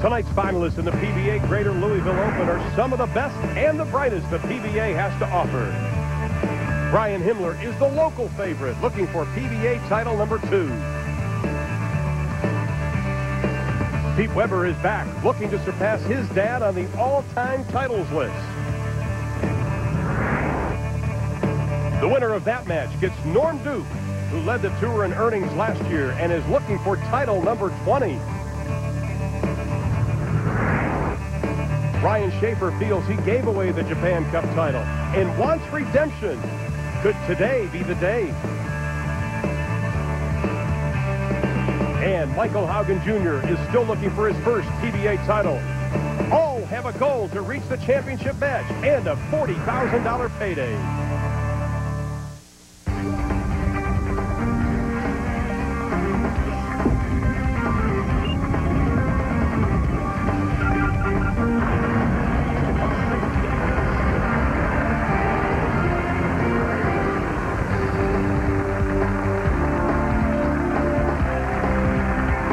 Tonight's finalists in the PBA Greater Louisville Open are some of the best and the brightest the PBA has to offer. Brian Himmler is the local favorite, looking for PBA title number 2. Pete Weber is back, looking to surpass his dad on the all-time titles list. The winner of that match gets Norm Duke, who led the tour in earnings last year and is looking for title number 20. Ryan Shafer feels he gave away the Japan Cup title and wants redemption. Could today be the day? And Michael Haugen Jr. is still looking for his first PBA title. All have a goal to reach the championship match and a $40,000 payday.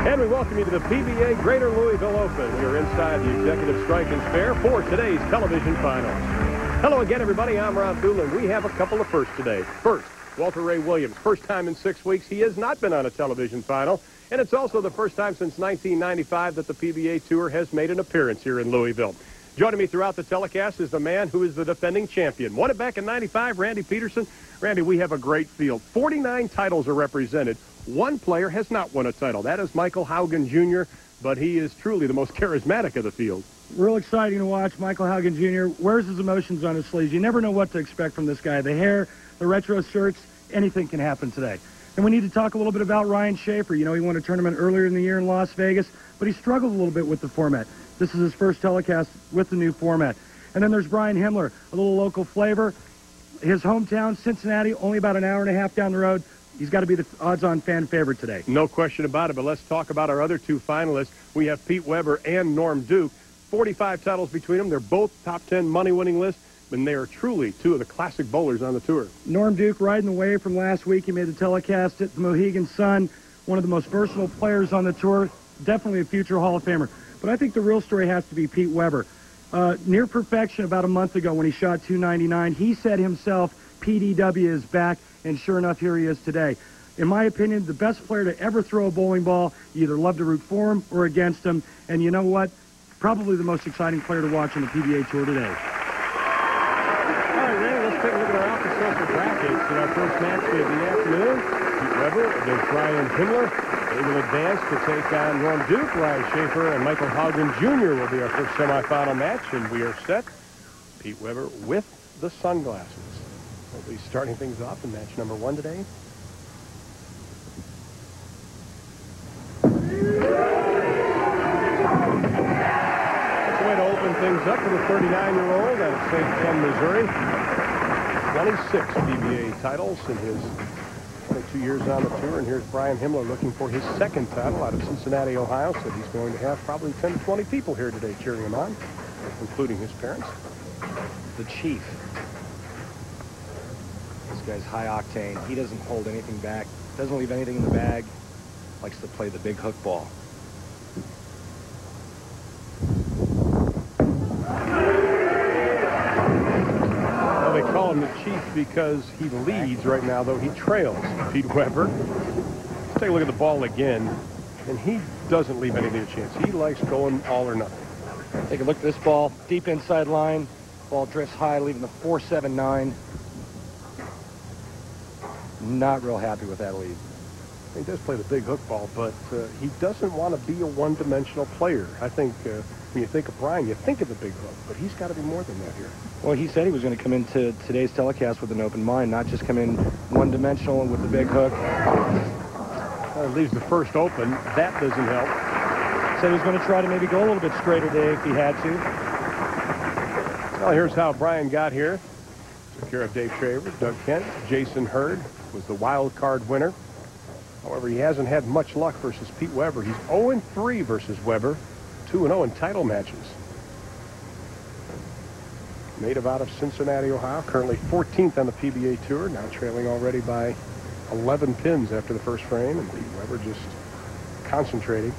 And we welcome you to the PBA Greater Louisville Open. We are inside the Executive Strike and Spare for today's television finals. Hello again, everybody. I'm Ron Doolin. We have a couple of firsts today. First, Walter Ray Williams. First time in 6 weeks he has not been on a television final. And it's also the first time since 1995 that the PBA Tour has made an appearance here in Louisville. Joining me throughout the telecast is the man who is the defending champion. Won it back in 95, Randy Peterson. Randy, we have a great field. 49 titles are represented. One player has not won a title. That is Michael Haugen Jr., but he is truly the most charismatic of the field. Real exciting to watch. Michael Haugen Jr. wears his emotions on his sleeves. You never know what to expect from this guy. The hair, the retro shirts, anything can happen today. And we need to talk a little bit about Ryan Shafer. You know, he won a tournament earlier in the year in Las Vegas, but he struggled a little bit with the format. This is his first telecast with the new format. And then there's Brian Himmler, a little local flavor. His hometown, Cincinnati, only about an hour and a half down the road. He's got to be the odds-on fan favorite today. No question about it, but let's talk about our other two finalists. We have Pete Weber and Norm Duke. 45 titles between them. They're both top 10 money-winning lists, and they are truly two of the classic bowlers on the tour. Norm Duke riding the wave from last week. He made the telecast at the Mohegan Sun, one of the most versatile players on the tour, definitely a future Hall of Famer. But I think the real story has to be Pete Weber. Near perfection about a month ago when he shot 299, he said himself, PDW is back, and sure enough, here he is today. In my opinion, the best player to ever throw a bowling ball. You either love to root for him or against him, and you know what? Probably the most exciting player to watch on the PBA Tour today. All right, Randy, let's take a look at our alpha-social brackets. In our first match of the afternoon, Pete Weber against Brian Himmler. They will advance to take on Norm Duke. Ryan Shafer and Michael Haugen Jr. will be our first semifinal match, and we are set. Pete Weber with the sunglasses. We'll be starting things off in match number 1 today. That's the way to open things up for the 39-year-old out of St. Ken, Missouri. 26 PBA titles in his 22 years on the tour. And here's Brian Himmler looking for his second title out of Cincinnati, Ohio. Said he's going to have probably 10 to 20 people here today cheering him on, including his parents. The Chief. This guy's high octane. He doesn't hold anything back. Doesn't leave anything in the bag. Likes to play the big hook ball. Well, they call him the Chief because he leads right now, though he trails Pete Weber. Let's take a look at the ball again, and he doesn't leave anything to chance. He likes going all or nothing. Take a look at this ball. Deep inside line. Ball drifts high, leaving the 4-7-9. Not real happy with that lead. He does play the big hook ball, but he doesn't want to be a one-dimensional player. I think when you think of Brian, you think of the big hook, but he's got to be more than that here. Well, he said he was going to come into today's telecast with an open mind, not just come in one-dimensional and with the big hook. Leaves the first open. That doesn't help. Said he was going to try to maybe go a little bit straighter today if he had to. Well, here's how Brian got here. Took care of Dave Shaver, Doug Kent, Jason Hurd was the wild card winner. However, he hasn't had much luck versus Pete Weber. He's 0-3 versus Weber, 2-0 in title matches. Native out of Cincinnati, Ohio, currently 14th on the PBA Tour, now trailing already by 11 pins after the first frame, and Pete Weber just concentrating.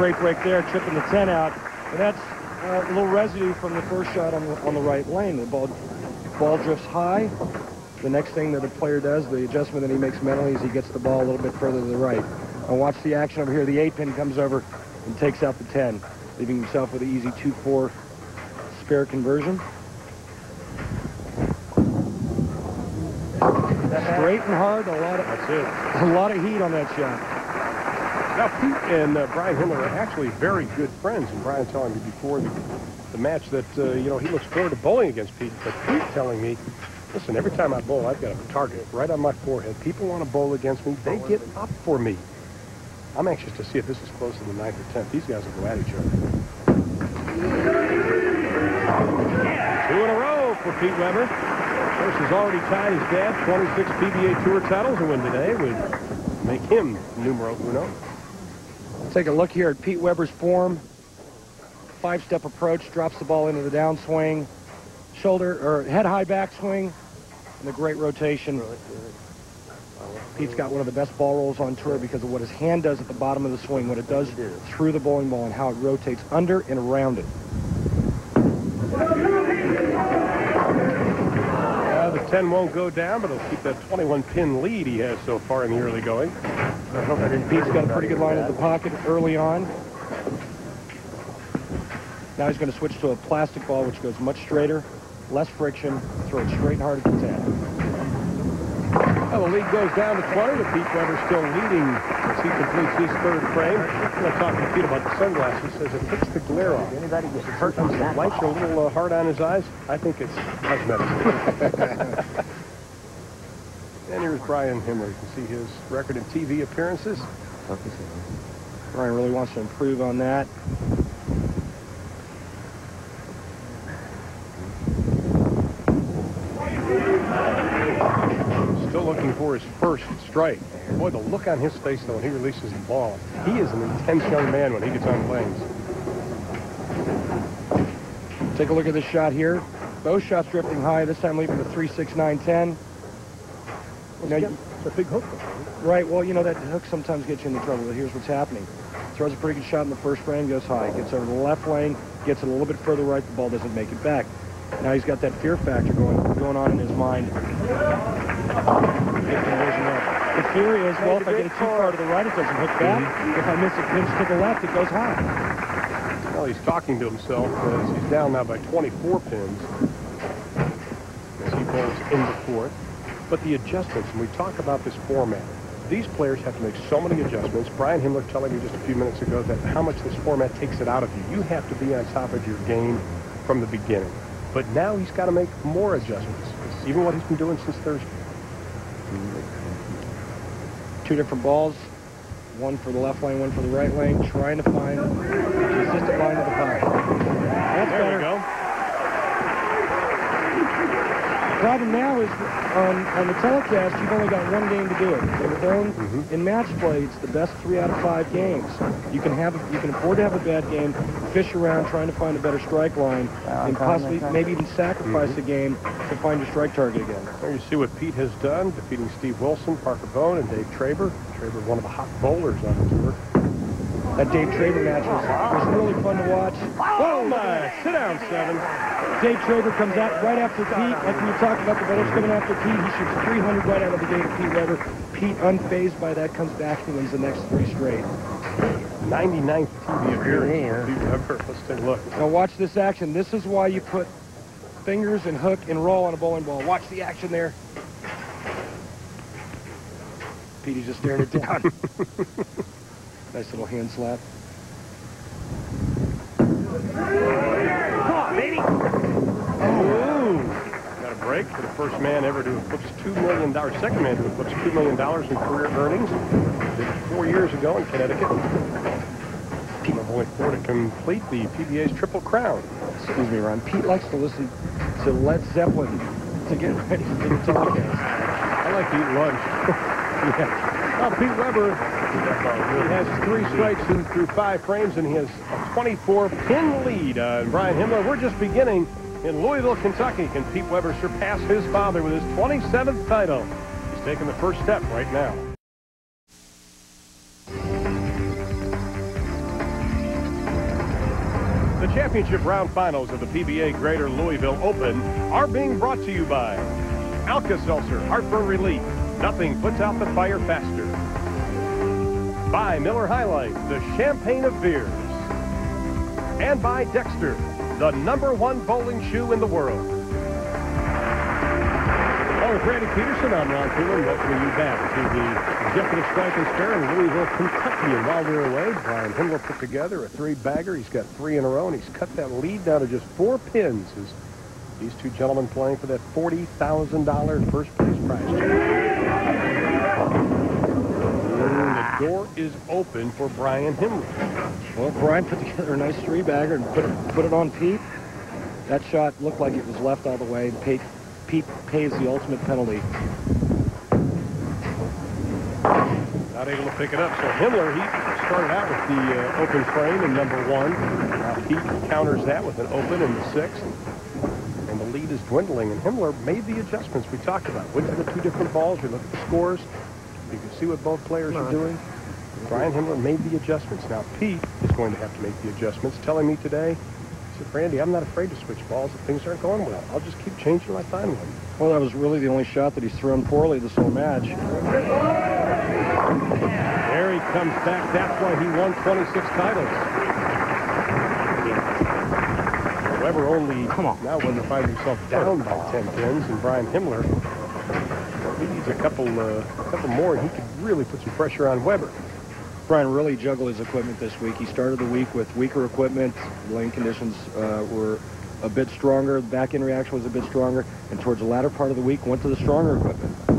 great break there, chipping the 10 out. And that's a little residue from the first shot on the right lane. The ball drifts high. The next thing that a player does, the adjustment that he makes mentally, is he gets the ball a little bit further to the right. Now watch the action over here. The 8-pin comes over and takes out the 10, leaving himself with an easy 2-4 spare conversion. Straight and hard, a lot of heat on that shot. Now, Pete and Brian Himmler are actually very good friends, and Brian telling me before the match that, you know, he looks forward to bowling against Pete, but Pete telling me, listen, every time I bowl, I've got a target right on my forehead. People want to bowl against me. They get up for me. I'm anxious to see if this is close to the 9th or 10th. These guys will go at each other. 2 in a row for Pete Weber. Of course, has already tied his dad 26 PBA Tour titles. A win today would make him numero uno. Take a look here at Pete Weber's form. 5-step approach, drops the ball into the downswing, shoulder or head-high backswing, and a great rotation. Pete's got one of the best ball rolls on tour because of what his hand does at the bottom of the swing, what it does through the bowling ball, and how it rotates under and around it. The 10 won't go down, but he'll keep that 21-pin lead he has so far in the early going. Pete's got a pretty good line of the pocket early on. Now he's going to switch to a plastic ball, which goes much straighter, less friction, throw it straight and hard at the 10. Well, the lead goes down to 20, but Pete Weber still leading as he completes his 3rd frame. I'm going to talk to Pete about the sunglasses. He says it takes the glare off. Anybody gets hurt from that lights are a little hard on his eyes. I think it's cosmetic. And here's Brian Himmler. You can see his record in TV appearances. Brian really wants to improve on that. Still looking for his first strike. Boy, the look on his face, though, when he releases the ball. He is an intense young man when he gets on planes. Take a look at this shot here. Both shots drifting high, this time leaving the 3, 6, 9, 10. Now, it's a big hook. Right, well, you know, that hook sometimes gets you into trouble, but here's what's happening. Throws a pretty good shot in the first frame, goes high. Gets over the left lane, gets it a little bit further right, the ball doesn't make it back. Now he's got that fear factor going on in his mind. The fear is, well, if I get it too far to the right, it doesn't hook back. If I miss a pinch to the left, it goes high. Well, he's talking to himself as he's down now by 24 pins as he bowls into 4th. But the adjustments, and we talk about this format, these players have to make so many adjustments. Brian Himmler telling me just a few minutes ago that how much this format takes it out of you. You have to be on top of your game from the beginning. But now he's got to make more adjustments, even what he's been doing since Thursday. 2 different balls, one for the left lane, one for the right lane, trying to find a consistent line of the pocket. That's there better. We go. The problem now is on the telecast, you've only got 1 game to do it. In zone, in match play, it's the best 3 out of 5 games. You can afford to have a bad game, fish around trying to find a better strike line, and possibly maybe even sacrifice a game to find your strike target again. There you see what Pete has done, defeating Steve Wilson, Parker Bone, and Dave Traber. Traber, one of the hot bowlers on the tour. That Dave Traber match was really fun to watch. Oh my! Sit down, 7. Dave Traber comes out right after Pete. Like when you talk about the bowlers coming after Pete, he shoots 300 right out of the gate at Pete Weber. Pete, unfazed by that, comes back and wins the next 3 straight. 99th TV appearance. Pete Weber. Let's take a look. Now watch this action. This is why you put fingers and hook and roll on a bowling ball. Watch the action there. Petey just stared it down. Nice little hand slap. Come on, baby. Oh. Got a break for the first man ever to eclipse $2 million. Second man to eclipse $2 million in career earnings. Did it 4 years ago in Connecticut. Pete went forward to complete the PBA's Triple Crown. Excuse me, Ron. Pete likes to listen to Led Zeppelin to get ready for the telecast. I like to eat lunch. Yeah. Well, Pete Weber, he has 3 strikes through 5 frames, and he has a 24-pin lead on Brian Himmler. We're just beginning in Louisville, Kentucky. Can Pete Weber surpass his father with his 27th title? He's taking the first step right now. The championship round finals of the PBA Greater Louisville Open are being brought to you by Alka-Seltzer Heartburn Relief. Nothing puts out the fire faster. By Miller High Life, the champagne of beers. And by Dexter, the #1 bowling shoe in the world. Well, with Randy Peterson, I'm Ron Coolin. Welcoming you back to the Executive Striking Fair in Louisville, Kentucky. And while we're away, Brian Himmler put together a 3-bagger. He's got 3 in a row, and he's cut that lead down to just 4 pins. As these two gentlemen playing for that $40,000 first place prize. The door is open for Brian Himmler. Well, Brian put together a nice 3-bagger and put it on Pete. That shot looked like it was left all the way. Pete pays the ultimate penalty. Not able to pick it up. So Himmler, he started out with the open frame in #1. Now Pete counters that with an open in the 6th. And the lead is dwindling. And Himmler made the adjustments we talked about. Went to the 2 different balls. We looked at the scores. You can see what both players are doing. Brian Himmler made the adjustments. Now Pete is going to have to make the adjustments. Telling me today, he said, Randy, I'm not afraid to switch balls if things aren't going well. I'll just keep changing till I find one. Well, that was really the only shot that he's thrown poorly this whole match. There he comes back. That's why he won 26 titles. Weber only now Weber finds himself down by 10 pins, and Brian Himmler, he needs a couple more, and he could really put some pressure on Weber. Brian really juggled his equipment this week. He started the week with weaker equipment. Lane conditions were a bit stronger. The back-end reaction was a bit stronger. And towards the latter part of the week, went to the stronger equipment. He's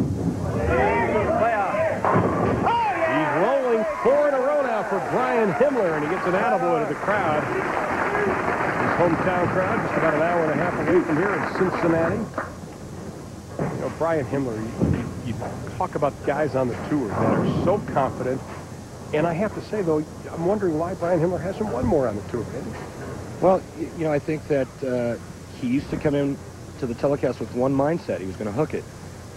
rolling 4 in a row now for Brian Himmler, and he gets an attaboy to the crowd. His hometown crowd, just about an hour and a half away from here in Cincinnati. You know, Brian Himmler, you talk about guys on the tour that are so confident. And I have to say, though, I'm wondering why Brian Himmler hasn't won more on the tour. Well, you know, I think that he used to come in to the telecast with one mindset. He was going to hook it.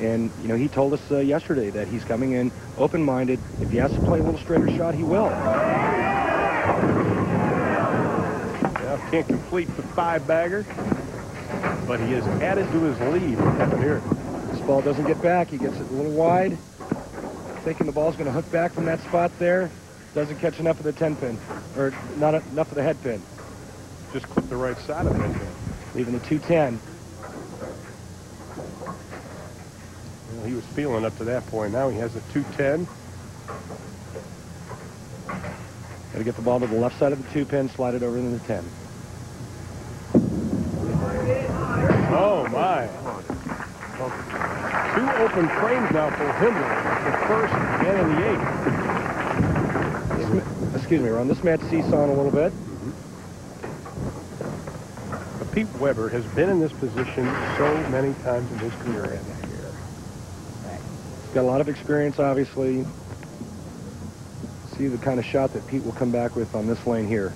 And, you know, he told us yesterday that he's coming in open-minded. If he has to play a little straighter shot, he will. Well, can't complete the 5-bagger, but he has added to his lead. What happened here? This ball doesn't get back. He gets it a little wide. Thinking the ball's going to hook back from that spot there. Doesn't catch enough of the 10-pin, or not enough of the head pin. Just clip the right side of the head pin. Leaving the 210. Well, he was feeling up to that point. Now he has a 210. Got to get the ball to the left side of the 2-pin, slide it over into the 10. Oh, my. 2 open frames now for Himmler, the 1st and in the 8th. Excuse me, Ron. This match seesawing a little bit. But Pete Weber has been in this position so many times in his career. He's got a lot of experience, obviously. See the kind of shot that Pete will come back with on this lane here.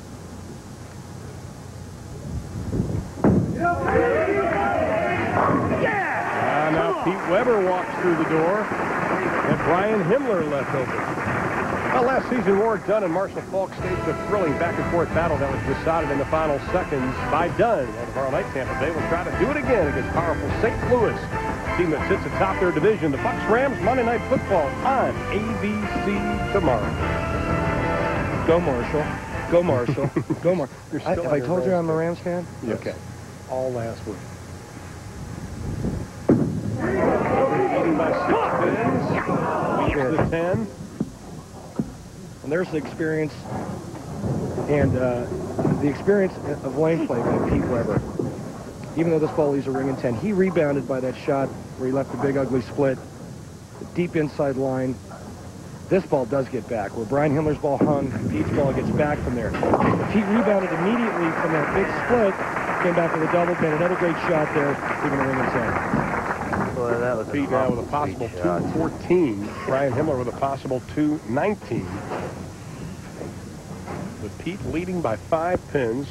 Now Pete Weber walks through the door, and Brian Himmler left open. Well, last season, Ward Dunn and Marshall Falk staged a thrilling back-and-forth battle that was decided in the final seconds by Dunn. And tomorrow night, Tampa Bay will try to do it again against powerful St. Louis, a team that sits atop their division. The Bucs Rams Monday Night Football on ABC tomorrow. Go Marshall. Go Marshall. Go Marshall. Have I told you I'm a Rams fan? Yes. Okay. All last week. Leading by 6 pins. Leads the 10. And there's the experience and the experience of lane play by Pete Weber. Even though this ball leaves a ring in 10, he rebounded by that shot where he left a big ugly split. The deep inside line. This ball does get back. Where Brian Himmler's ball hung, Pete's ball gets back from there. Pete rebounded immediately from that big split, came back with a double pin. Another great shot there, leaving a ring in 10. Well, that was Pete now with a possible 214. Brian Himmler with a possible 219. With Pete leading by 5 pins.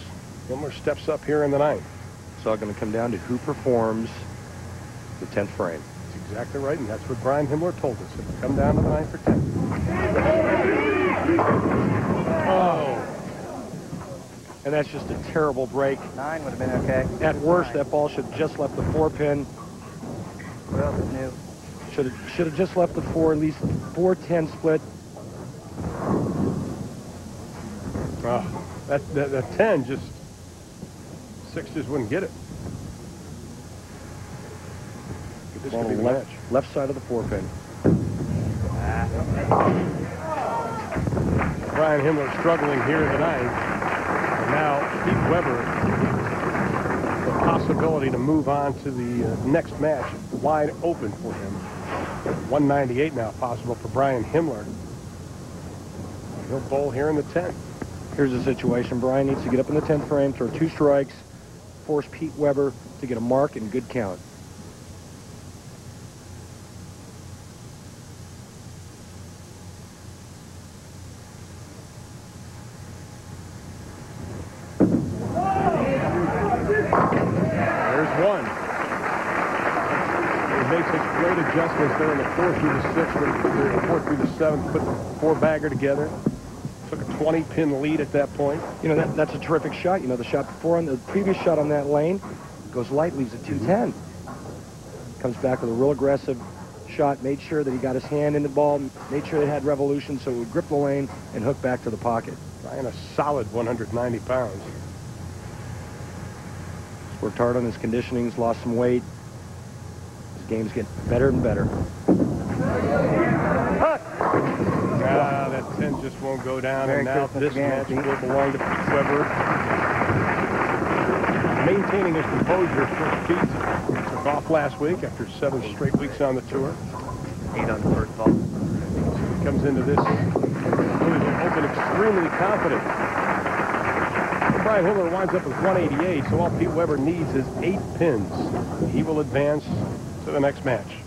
Himmler steps up here in the 9th. It's all going to come down to who performs the 10th frame. That's exactly right, and that's what Brian Himmler told us. It will come down to the 9th or 10th. Oh. and that's just a terrible break. 9 would have been okay. At worst, 9. that ball should have just left the 4-pin. Well, it's new. Should have just left the 4, at least 4-10 split. That 10 just, 6 just wouldn't get it. This could be the match. Left side of the 4-pin. Brian Himmler struggling here tonight. And now Pete Weber, the possibility to move on to the next match, wide open for him. 198 now possible for Brian Himmler. He'll bowl here in the 10th. Here's the situation. Brian needs to get up in the 10th frame, throw 2 strikes, force Pete Weber to get a mark and good count. There's one. He makes his great adjustments there in the 4 through the 6, the 4 through the 7, put the 4-bagger together. Took a 20-pin lead at that point. You know, that's a terrific shot. You know, the shot before, on the previous shot on that lane, goes light, leaves at 210. Comes back with a real aggressive shot, made sure that he got his hand in the ball, made sure it had revolution so it would grip the lane and hook back to the pocket. Brian, a solid 190 pounds. He's worked hard on his conditioning, he's lost some weight. His game's getting better and better. That 10 just won't go down, Merry and now Christmas this again, match Pete. will belong to Pete Weber. Maintaining his composure for Pete. Took off last week after 7 straight weeks on the tour. 8 on the first ball. He comes into this Louisville Open extremely confident. Brian Himmler winds up with 188, so all Pete Weber needs is 8 pins. He will advance to the next match.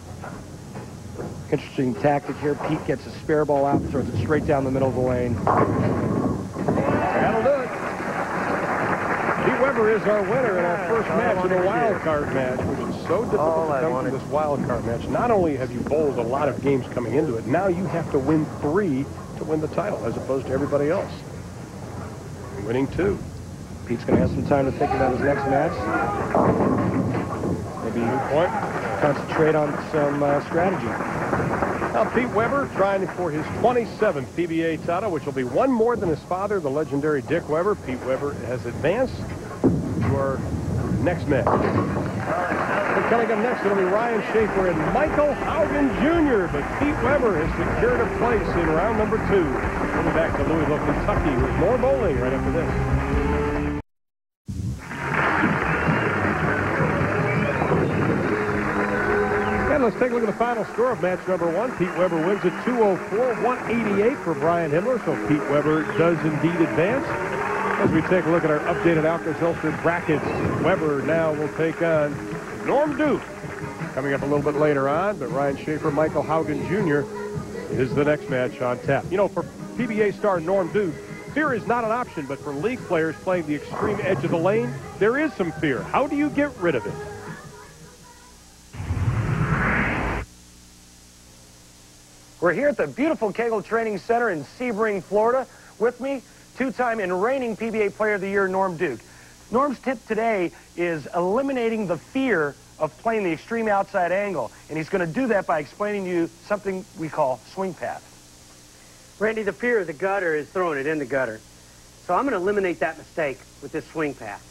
Interesting tactic here. Pete gets a spare ball out, throws it straight down the middle of the lane. That'll do it. Pete Weber is our winner in our first match in the wild card match, which is so difficult to come from this wild card match. Not only have you bowled a lot of games coming into it, now you have to win 3 to win the title, as opposed to everybody else. Winning 2. Pete's going to have some time to think about his next match. Maybe concentrate on some strategy. Now Pete Weber trying for his 27th PBA title, which will be one more than his father, the legendary Dick Weber. Pete Weber has advanced to our next match. Coming up next, it'll be Ryan Shafer and Michael Haugen Jr., but Pete Weber has secured a place in round number 2. Coming back to Louisville, Kentucky with more bowling right after this. Let's take a look at the final score of match number 1. Pete Weber wins at 204, 188 for Brian Himmler, so Pete Weber does indeed advance. As we take a look at our updated Alka-Seltzer brackets, Weber now will take on Norm Duke. Coming up a little bit later on, but Ryan Shafer, Michael Haugen Jr. is the next match on tap. You know, for PBA star Norm Duke, fear is not an option, but for league players playing the extreme edge of the lane, there is some fear. How do you get rid of it? We're here at the beautiful Kegel Training Center in Sebring, Florida. With me, 2-time and reigning PBA Player of the Year, Norm Duke. Norm's tip today is eliminating the fear of playing the extreme outside angle. And he's going to do that by explaining to you something we call swing path. Randy, the fear of the gutter is throwing it in the gutter. So I'm going to eliminate that mistake with this swing path.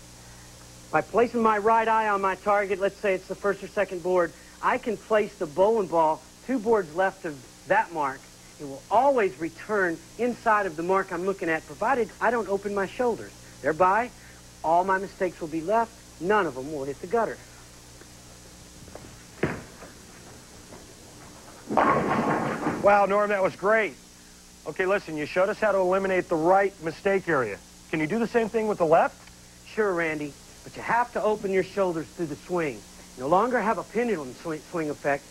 By placing my right eye on my target, let's say it's the first or second board, I can place the bowling ball 2 boards left of that mark. It will always return inside of the mark I'm looking at, provided I don't open my shoulders. Thereby, all my mistakes will be left. None of them will hit the gutter. Wow, Norm, that was great. Okay, listen, you showed us how to eliminate the right mistake area. Can you do the same thing with the left? Sure, Randy, but you have to open your shoulders through the swing. No longer have a pendulum swing effect.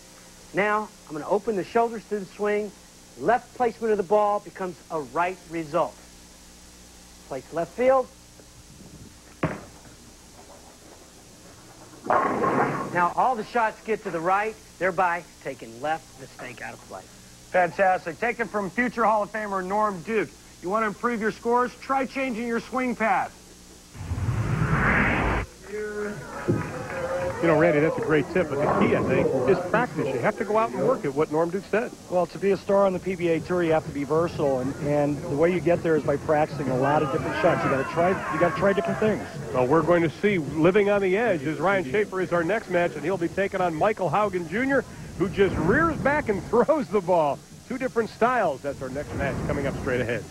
Now, I'm going to open the shoulders through the swing. Left placement of the ball becomes a right result. Place left field. Now, all the shots get to the right, thereby taking left mistake out of play. Fantastic. Taken from future Hall of Famer Norm Duke. You want to improve your scores? Try changing your swing path. You know, Randy, that's a great tip, but the key, I think, is practice. You have to go out and work at what Norm Duke said. Well, to be a star on the PBA Tour, you have to be versatile, and the way you get there is by practicing a lot of different shots. You got to try different things. Well, we're going to see living on the edge as Ryan Shafer is our next match, and he'll be taking on Michael Haugen Jr., who just rears back and throws the ball. Two different styles. That's our next match coming up straight ahead.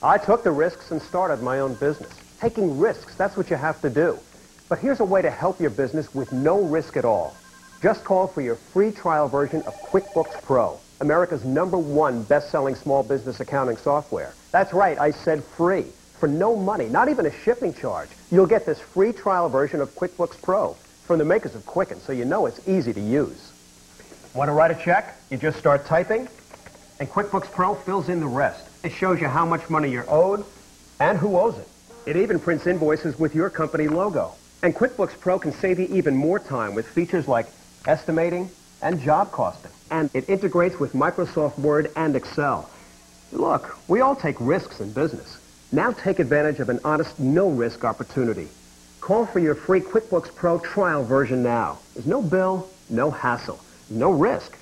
I took the risks and started my own business. Taking risks, that's what you have to do. But here's a way to help your business with no risk at all. Just call for your free trial version of QuickBooks Pro, America's #1 best-selling small business accounting software. That's right, I said free. For no money, not even a shipping charge, you'll get this free trial version of QuickBooks Pro from the makers of Quicken, so you know it's easy to use. Want to write a check? You just start typing, and QuickBooks Pro fills in the rest. It shows you how much money you're owed and who owes it. It even prints invoices with your company logo. And QuickBooks Pro can save you even more time with features like estimating and job costing. And it integrates with Microsoft Word and Excel. Look, we all take risks in business. Now take advantage of an honest, no-risk opportunity. Call for your free QuickBooks Pro trial version now. There's no bill, no hassle, no risk.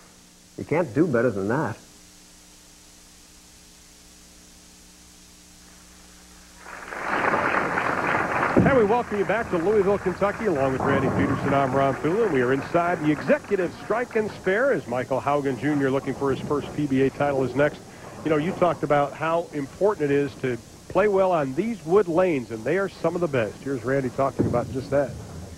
You can't do better than that. And we welcome you back to Louisville, Kentucky, along with Randy Peterson. I'm Ron Thula. We are inside the Executive Strike and Spare as Michael Haugen Jr. looking for his first PBA title is next. You know, you talked about how important it is to play well on these wood lanes, and they are some of the best. Here's Randy talking about just that.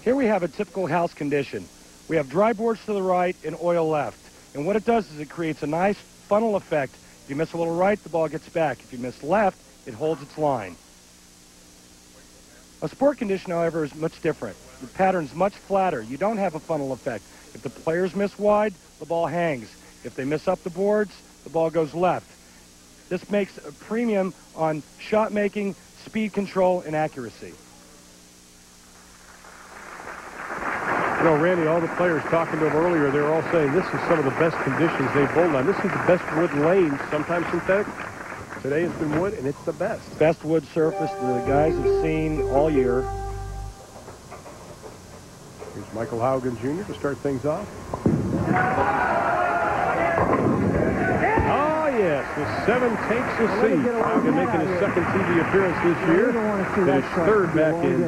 Here we have a typical house condition. We have dry boards to the right and oil left. And what it does is it creates a nice funnel effect. If you miss a little right, the ball gets back. If you miss left, it holds its line. A sport condition, however, is much different. The pattern's much flatter. You don't have a funnel effect. If the players miss wide, the ball hangs. If they miss up the boards, the ball goes left. This makes a premium on shot making, speed control, and accuracy. You know, Randy, all the players talking to him earlier, they were all saying this is some of the best conditions they've bowled on. This is the best wood lanes, sometimes synthetic. Today it's been wood, and it's the best. Best wood surface the guys have seen all year. Here's Michael Haugen Jr. to start things off. Oh, yes, the 7 takes a seat. Haugen making his second TV appearance this year. His third back in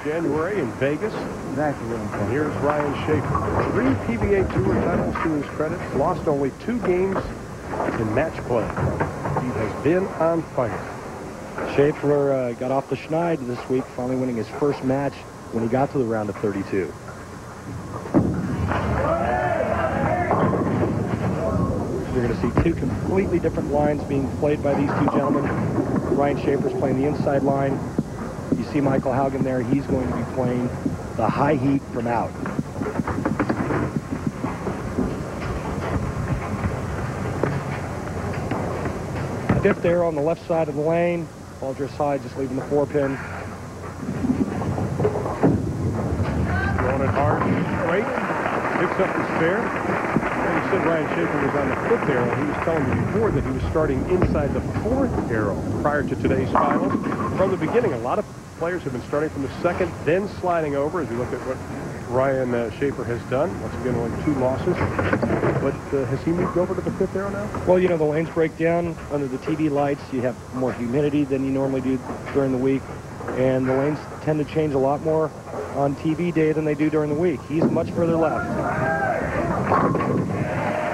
January in Vegas. And here's Ryan Shafer. 3 PBA Tour titles to his credit. Lost only 2 games in match play. He has been on fire. Shafer got off the schneid this week, finally winning his first match when he got to the round of 32. You're going to see 2 completely different lines being played by these 2 gentlemen. Ryan Shafer's playing the inside line. You see Michael Haugen there. He's going to be playing the high heat from out. Fifth there on the left side of the lane. Ball just high, just leaving the 4-pin. Throwing it hard, straight, picks up the spare. And you said Ryan Shafer was on the 5th arrow. He was telling me before that he was starting inside the 4th arrow prior to today's finals. From the beginning, a lot of players have been starting from the 2nd, then sliding over. As we look at what Ryan Shafer has done, once again, only 2 losses. But has he moved over to the 5th arrow now? Well, you know, the lanes break down under the TV lights. You have more humidity than you normally do during the week. And the lanes tend to change a lot more on TV day than they do during the week. He's much further left.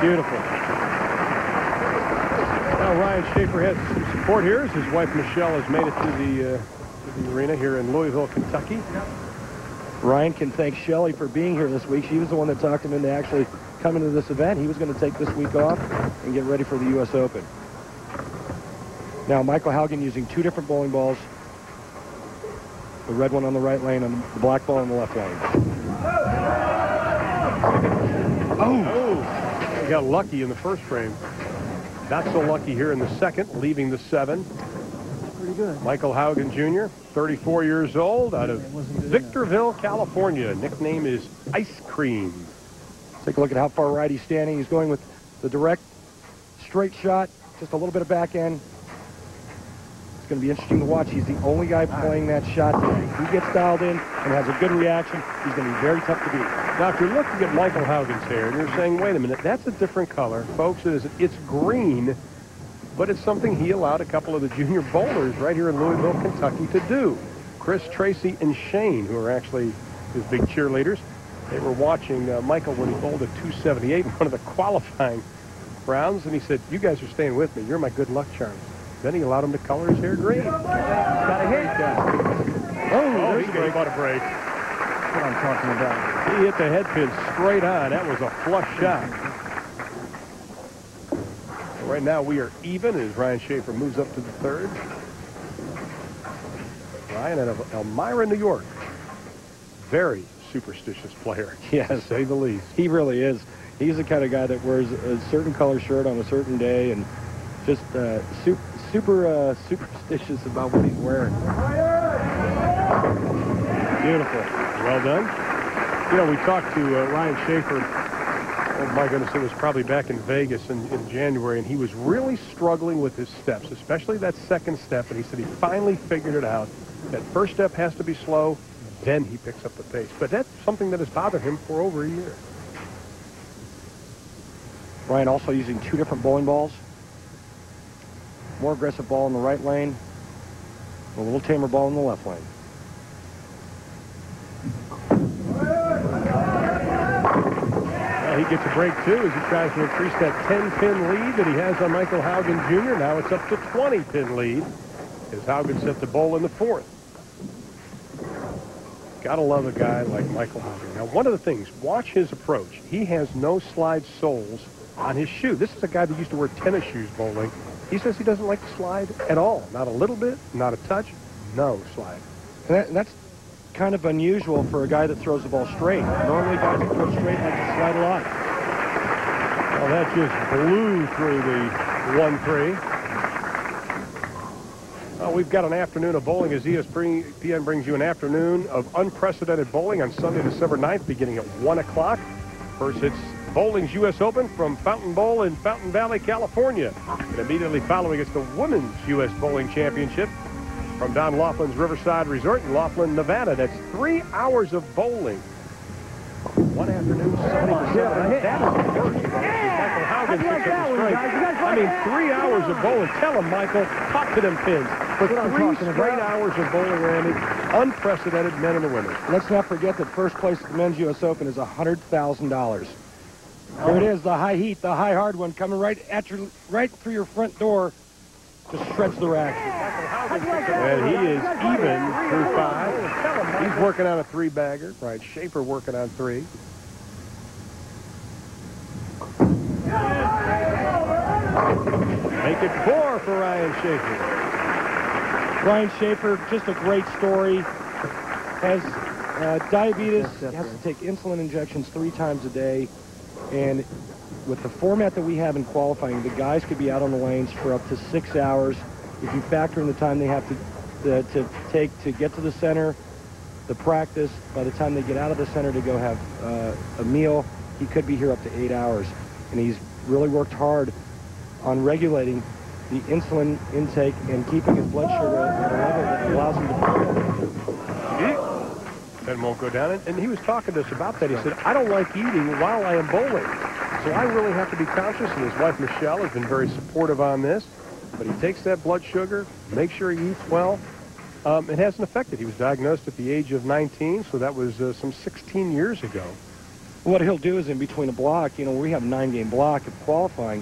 Beautiful. Now Ryan Shafer has some support here as his wife Michelle has made it to the arena here in Louisville, Kentucky. Ryan can thank Shelley for being here this week. She was the one that talked him into actually coming to this event. He was going to take this week off and get ready for the U.S. Open. Now, Michael Haugen using 2 different bowling balls. The red one on the right lane and the black ball on the left lane. Oh! He got lucky in the first frame. Not so lucky here in the second, leaving the 7. Pretty good. Michael Haugen Jr., 34 years old, out of Victorville, California. Nickname is Ice Cream. Take a look at how far right he's standing. He's going with the direct, straight shot, just a little bit of back end. It's going to be interesting to watch. He's the only guy playing that shot today. If he gets dialed in and has a good reaction, he's going to be very tough to beat. Now, if you're looking at Michael Haugen's hair and you're saying, wait a minute, that's a different color. Folks, it's green, but it's something he allowed a couple of the junior bowlers right here in Louisville, Kentucky to do. Chris, Tracy, and Shane, who are actually his big cheerleaders, they were watching Michael when he bowled at 278 in one of the qualifying rounds, and he said, you guys are staying with me. You're my good luck charms. Then he allowed him to color his hair green. Got a hit. Oh, he got a break. That's what I'm talking about. He hit the head pin straight on. That was a flush shot. Right now we are even as Ryan Shafer moves up to the third. Ryan out of Elmira, New York. Very superstitious player, to say the least. He really is. He's the kind of guy that wears a certain color shirt on a certain day and just super superstitious about what he's wearing. Beautiful. Well done. You know, we talked to Ryan Shafer. Oh, my goodness, it was probably back in Vegas in January, and he was really struggling with his steps, especially that second step, and he said he finally figured it out. That first step has to be slow, then he picks up the pace. But that's something that has bothered him for over a year. Ryan also using two different bowling balls. More aggressive ball in the right lane, a little tamer ball in the left lane. Well, he gets a break, too, as he tries to increase that 10-pin lead that he has on Michael Haugen Jr. Now it's up to 20-pin lead as Haugen set the bowl in the fourth. Gotta love a guy like Michael Haugen. Now, one of the things, watch his approach. He has no slide soles on his shoe. This is a guy that used to wear tennis shoes bowling. He says he doesn't like to slide at all. Not a little bit, not a touch, no slide. And that's kind of unusual for a guy that throws the ball straight. Normally guys that throw straight like to slide a lot. Well, that just blew through the 1-3. Well, we've got an afternoon of bowling as ESPN brings you an afternoon of unprecedented bowling on Sunday, December 9th, beginning at 1 o'clock. First, it's Bowling's U.S. Open from Fountain Bowl in Fountain Valley, California. And immediately following, it's the Women's U.S. Bowling Championship from Don Laughlin's Riverside Resort in Laughlin, Nevada. That's 3 hours of bowling. One afternoon, 70%. That is the first. Michael Haugen picks up the strike. I mean, 3 hours of bowling. Tell him, Michael, talk to them pins. For 3 straight hours of bowling, Randy, unprecedented, men and the women. Let's not forget that first place at the Men's U.S. Open is $100,000. There it is, the high heat, the high hard one coming right through your front door. Just shreds the rack. And he is even through 5. He's working on a 3-bagger. Brian Shafer working on 3. Make it 4 for Ryan Shafer. Ryan Shafer, just a great story. Has diabetes, has to take insulin injections 3 times a day. And with the format that we have in qualifying, the guys could be out on the lanes for up to 6 hours. If you factor in the time they have to take to get to the center, the practice, by the time they get out of the center to go have a meal, he could be here up to 8 hours. And he's really worked hard on regulating the insulin intake and keeping his blood sugar at a level that allows him to That won't go down. And he was talking to us about that. He said, I don't like eating while I am bowling. So I really have to be conscious. And his wife, Michelle, has been very supportive on this. But he takes that blood sugar, makes sure he eats well. It hasn't affected. He was diagnosed at the age of 19, so that was some 16 years ago. What he'll do is in between a block, you know, we have a 9-game block of qualifying.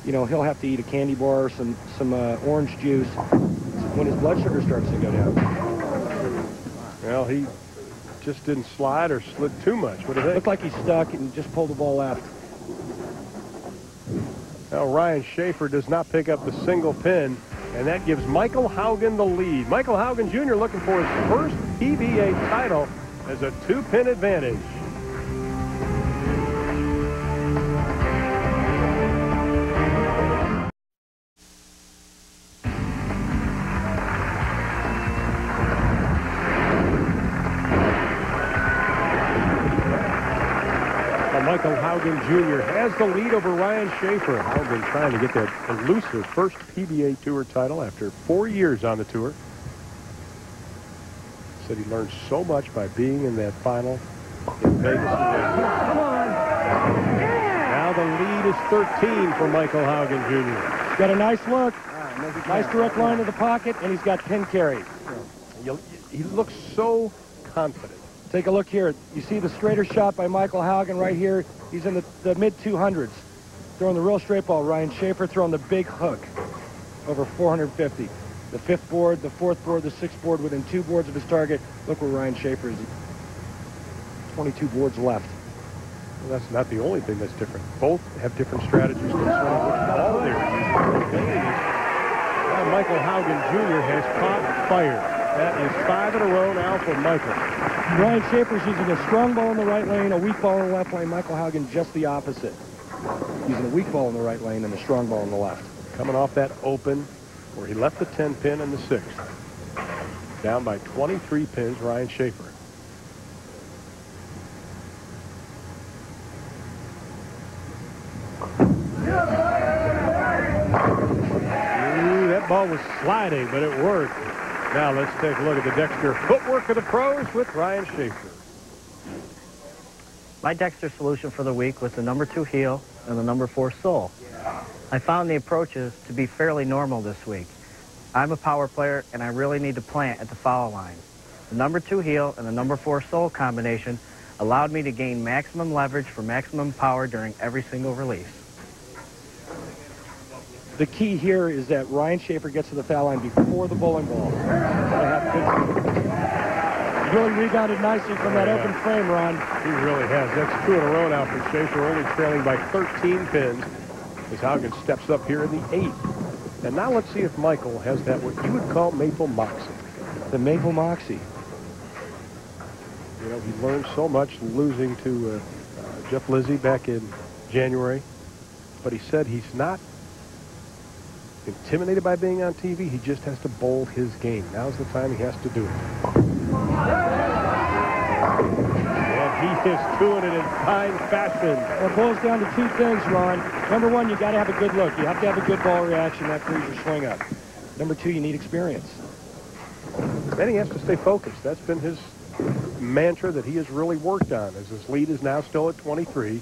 You know, he'll have to eat a candy bar or some orange juice when his blood sugar starts to go down. Well, he just didn't slide or slid too much. What do you think? Looked like he stuck and just pulled the ball left. Now, Ryan Shafer does not pick up the single pin, and that gives Michael Haugen the lead. Michael Haugen Jr. looking for his first PBA title as a 2-pin advantage. Michael Michael Haugen Jr. has the lead over Ryan Shafer. Haugen trying to get that elusive first PBA Tour title after 4 years on the tour. Said he learned so much by being in that final in Vegas. Come on. Now the lead is 13 for Michael Haugen Jr. Got a nice look. Nice direct line to the pocket, and he's got pin carry. He looks so confident. Take a look here. You see the straighter shot by Michael Haugen right here. He's in the mid-200s. Throwing the real straight ball. Ryan Shafer throwing the big hook. Over 450. The 5th board, the 4th board, the 6th board within 2 boards of his target. Look where Ryan Shafer is. 22 boards left. Well, that's not the only thing that's different. Both have different strategies concerning which ball they're using. Now Michael Haugen Jr. has caught fire. That is 5 in a row now for Michael. Ryan Shafer's using a strong ball in the right lane, a weak ball in the left lane. Michael Haugen just the opposite. Using a weak ball in the right lane and a strong ball in the left. Coming off that Open where he left the 10 pin in the 6th. Down by 23 pins, Ryan Shafer. Ooh, that ball was sliding, but it worked. Now let's take a look at the Dexter footwork of the pros with Ryan Shafer. My Dexter solution for the week was the number 2 heel and the number 4 sole. I found the approaches to be fairly normal this week. I'm a power player, and I really need to plant at the foul line. The number 2 heel and the number 4 sole combination allowed me to gain maximum leverage for maximum power during every single release. The key here is that Ryan Shafer gets to the foul line before the bowling ball. He really rebounded nicely from that open frame, Ron. He really has. That's 2 in a row now for Shafer, only trailing by 13 pins as Haugen steps up here in the 8th. And now let's see if Michael has that what you would call Maple Moxie. The Maple Moxie. You know, he learned so much losing to Jeff Lizzie back in January. But he said he's not intimidated by being on TV. He just has to bowl his game. Now's the time he has to do it. And he is doing it in fine fashion. It boils down to 2 things, Ron. Number 1, you got to have a good look. You have to have a good ball reaction. That frees your swing up. Number 2, you need experience. Then he has to stay focused. That's been his mantra that he has really worked on, as his lead is now still at 23,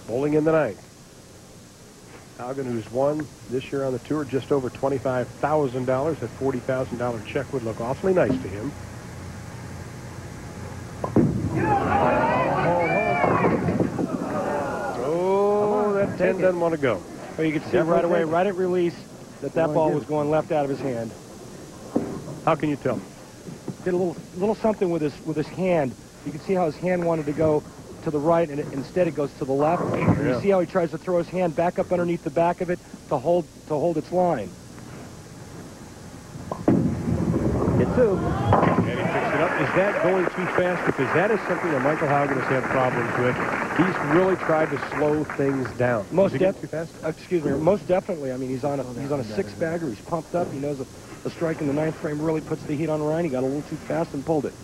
bowling in the 9th. Haugen, who's won this year on the tour just over $25,000. That $40,000 check would look awfully nice to him. Oh, that 10 doesn't want to go. Well, you can see right away, right at release, that ball was going left out of his hand. How can you tell? Did a little something with his hand. You can see how his hand wanted to go to the right, and instead it goes to the left. And you see how he tries to throw his hand back up underneath the back of it to hold its line. Hit 2. And he picks it up. Is that going too fast? Because that is something that Michael Haugen has had problems with. He's really tried to slow things down. Most too fast? Excuse me. Most definitely. I mean, he's on a 6-bagger. He's pumped up. He knows the strike in the 9th frame really puts the heat on Ryan. He got a little too fast and pulled it.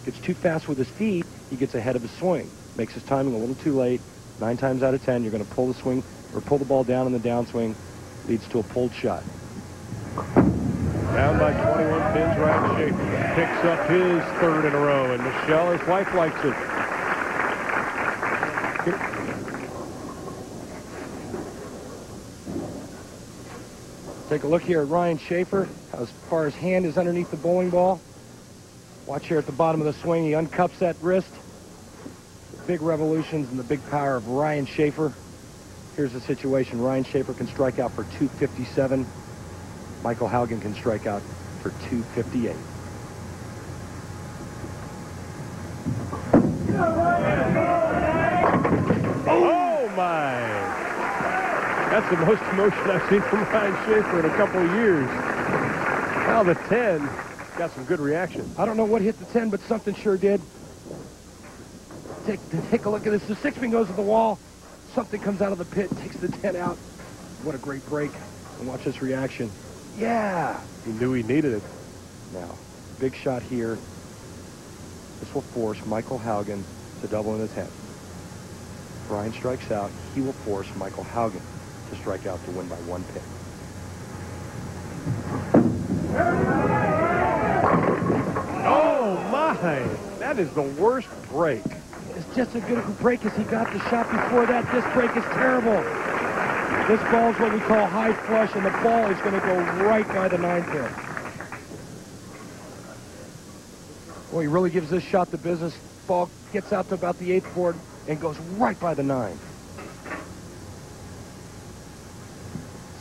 Gets too fast with his feet, he gets ahead of his swing. Makes his timing a little too late. 9 times out of 10, you're going to pull the swing or pull the ball down in the downswing. Leads to a pulled shot. Down by 21 pins, Ryan Shafer picks up his 3rd in a row, and Michelle, his wife, likes it. Take a look here at Ryan Shafer, how far his hand is underneath the bowling ball. Watch here at the bottom of the swing, he uncups that wrist. Big revolutions and the big power of Ryan Shafer. Here's the situation. Ryan Shafer can strike out for 257. Michael Haugen can strike out for 258. Oh, my. That's the most emotion I've seen from Ryan Shafer in a couple of years. Now the 10 got some good reaction. I don't know what hit the 10, but something sure did. Take a look at this. The 6-pin goes to the wall. Something comes out of the pit, takes the 10 out. What a great break. And watch this reaction. Yeah. He knew he needed it. Now, big shot here. This will force Michael Haugen to double in the 10. Ryan strikes out, he will force Michael Haugen to strike out to win by 1 pin. Oh, my. That is the worst break. It's just as good a break as he got the shot before that. This break is terrible. This ball is what we call high flush, and the ball is going to go right by the 9 pin. Well, he really gives this shot the business. Ball gets out to about the 8th board and goes right by the 9.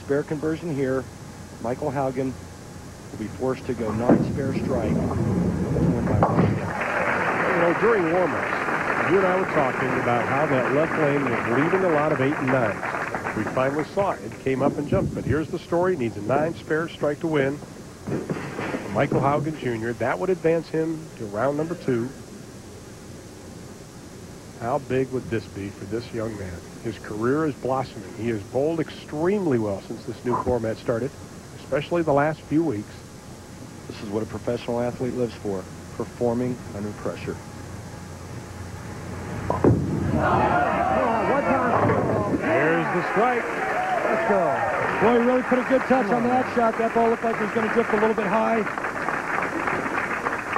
Spare conversion here. Michael Haugen will be forced to go 9 spare strike to win by 1 pin. You know, during warm-ups, you and I were talking about how that left lane was leaving a lot of 8 and 9s. We finally saw it. It came up and jumped. But here's the story. Needs a 9 spare strike to win. Michael Haugen Jr. That would advance him to round number 2. How big would this be for this young man? His career is blossoming. He has bowled extremely well since this new format started, especially the last few weeks. This is what a professional athlete lives for, performing under pressure. There's the strike. Let's go. Boy, he really put a good touch on that shot. That ball looked like it was going to drift a little bit high.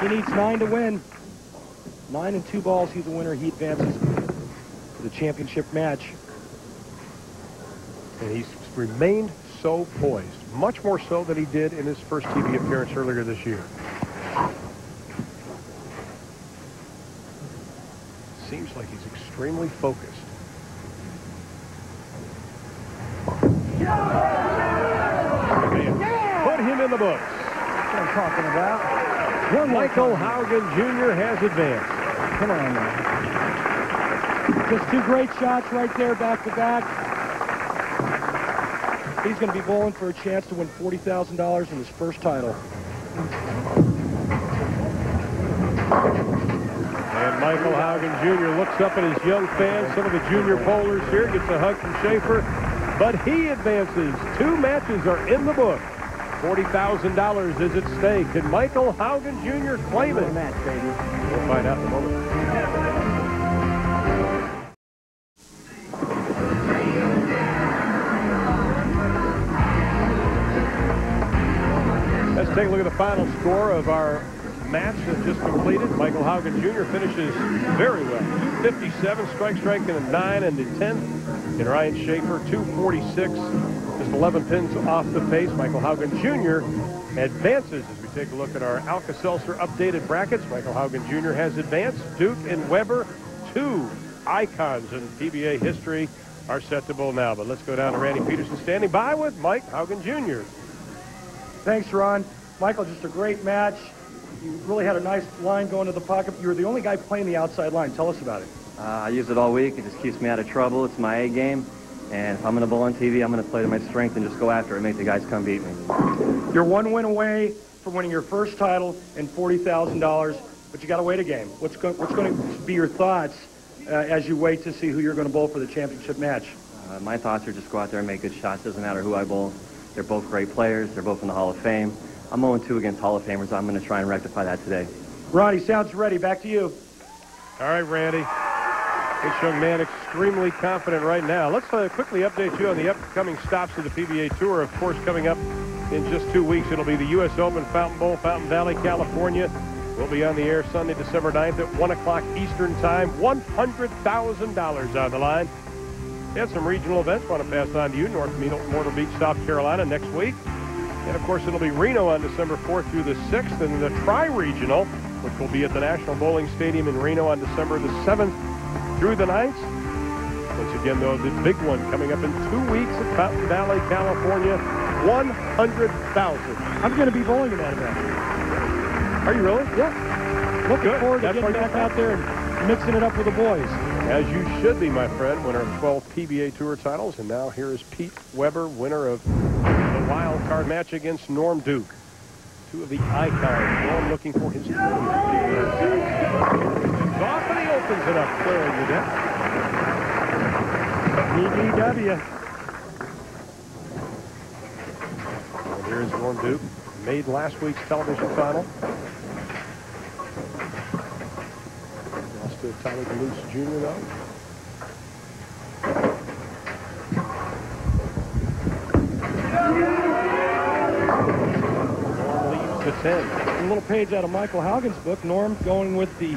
He needs 9 to win. 9 and 2 balls, he's a winner. He advances to the championship match. And he's remained so poised, much more so than he did in his first TV appearance earlier this year. Seems like he's extremely focused. Put him in the books. That's what I'm talking about. Michael Haugen Jr. has advanced. Come on now. Just 2 great shots right there, back to back. He's going to be bowling for a chance to win $40,000 in his first title. And Michael Haugen Jr. looks up at his young fans, some of the junior bowlers here, gets a hug from Shafer, but he advances. 2 matches are in the book. $40,000 is at stake. Can Michael Haugen Jr. claim it? Match, baby. We'll find out in a moment. Let's take a look at the final score of our match that just completed. Michael Haugen Jr. finishes very well. 257, strike in a 9 and a 10. And Ryan Shafer, 246, just 11 pins off the pace. Michael Haugen Jr. advances as we take a look at our Alka-Seltzer updated brackets. Michael Haugen Jr. has advanced. Duke and Weber, 2 icons in PBA history, are set to bowl now. But let's go down to Randy Peterson standing by with Mike Haugen Jr. Thanks, Ron. Michael, just a great match. You really had a nice line going to the pocket. You were the only guy playing the outside line. Tell us about it. I use it all week. It just keeps me out of trouble. It's my A game. And if I'm going to bowl on TV, I'm going to play to my strength and just go after it, make the guys come beat me. You're 1 win away from winning your first title and $40,000, but you got to wait a game. What's going to be your thoughts as you wait to see who you're going to bowl for the championship match? My thoughts are just go out there and make good shots. Doesn't matter who I bowl. They're both great players. They're both in the Hall of Fame. I'm 0-2 against Hall of Famers. I'm going to try and rectify that today. Ronnie, sounds ready. Back to you. All right, Randy. This young man extremely confident right now. Let's quickly update you on the upcoming stops of the PBA Tour. Of course, coming up in just 2 weeks, it'll be the U.S. Open Fountain Bowl, Fountain Valley, California. We'll be on the air Sunday, December 9th at 1 o'clock Eastern Time. $100,000 on the line. We have some regional events I want to pass on to you. North Myrtle Beach, South Carolina next week. And, of course, it'll be Reno on December 4th through the 6th. And the Tri-Regional, which will be at the National Bowling Stadium in Reno on December the 7th through the 9th. Once again, though, the big one coming up in 2 weeks at Fountain Valley, California. $100,000. I'm going to be bowling in that event. Are you really? Yeah. Looking forward to That's getting back out there and mixing it up with the boys. As you should be, my friend, winner of 12 PBA Tour titles. And now here is Pete Weber, winner of the wild card match against Norm Duke. 2 of the icons. Norm looking for his 30th. Off and he opens it up, clearing the deck. BBW. And here's Norm Duke. Made last week's television final. Lost to Tyler DeLuce Jr. though. to 10. A little page out of Michael Haugen's book. Norm going with the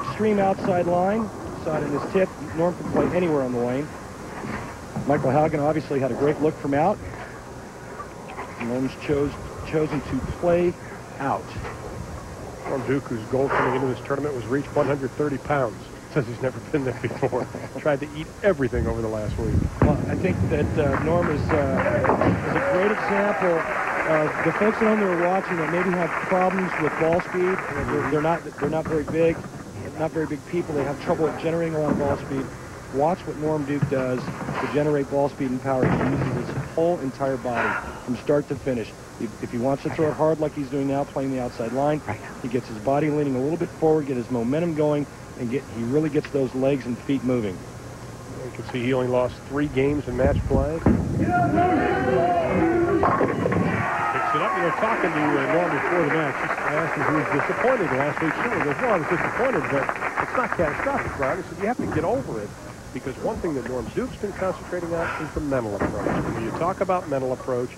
extreme outside line. Saw it in his tip. Norm can play anywhere on the lane. Michael Haugen obviously had a great look from out. Norm's chosen to play out. Norm Duke, whose goal coming into this tournament was reach 130 pounds. Says he's never been there before. Tried to eat everything over the last week. Well, I think that Norm is a great example of the folks at home that are watching that maybe have problems with ball speed. They're not very big, not very big people. They have trouble generating a lot of ball speed. Watch what Norm Duke does to generate ball speed and power. He uses his whole entire body from start to finish. If he wants to throw it hard like he's doing now, playing the outside line, he gets his body leaning a little bit forward, get his momentum going, and he really gets those legs and feet moving. You can see he only lost 3 games in match play. Picks it up. Talking to Norm before the match, I asked him if he was disappointed last week's show. He goes, well, I was disappointed, but it's not catastrophic, Brian. He said, you have to get over it, because one thing that Norm Duke's been concentrating on is the mental approach. When you talk about mental approach,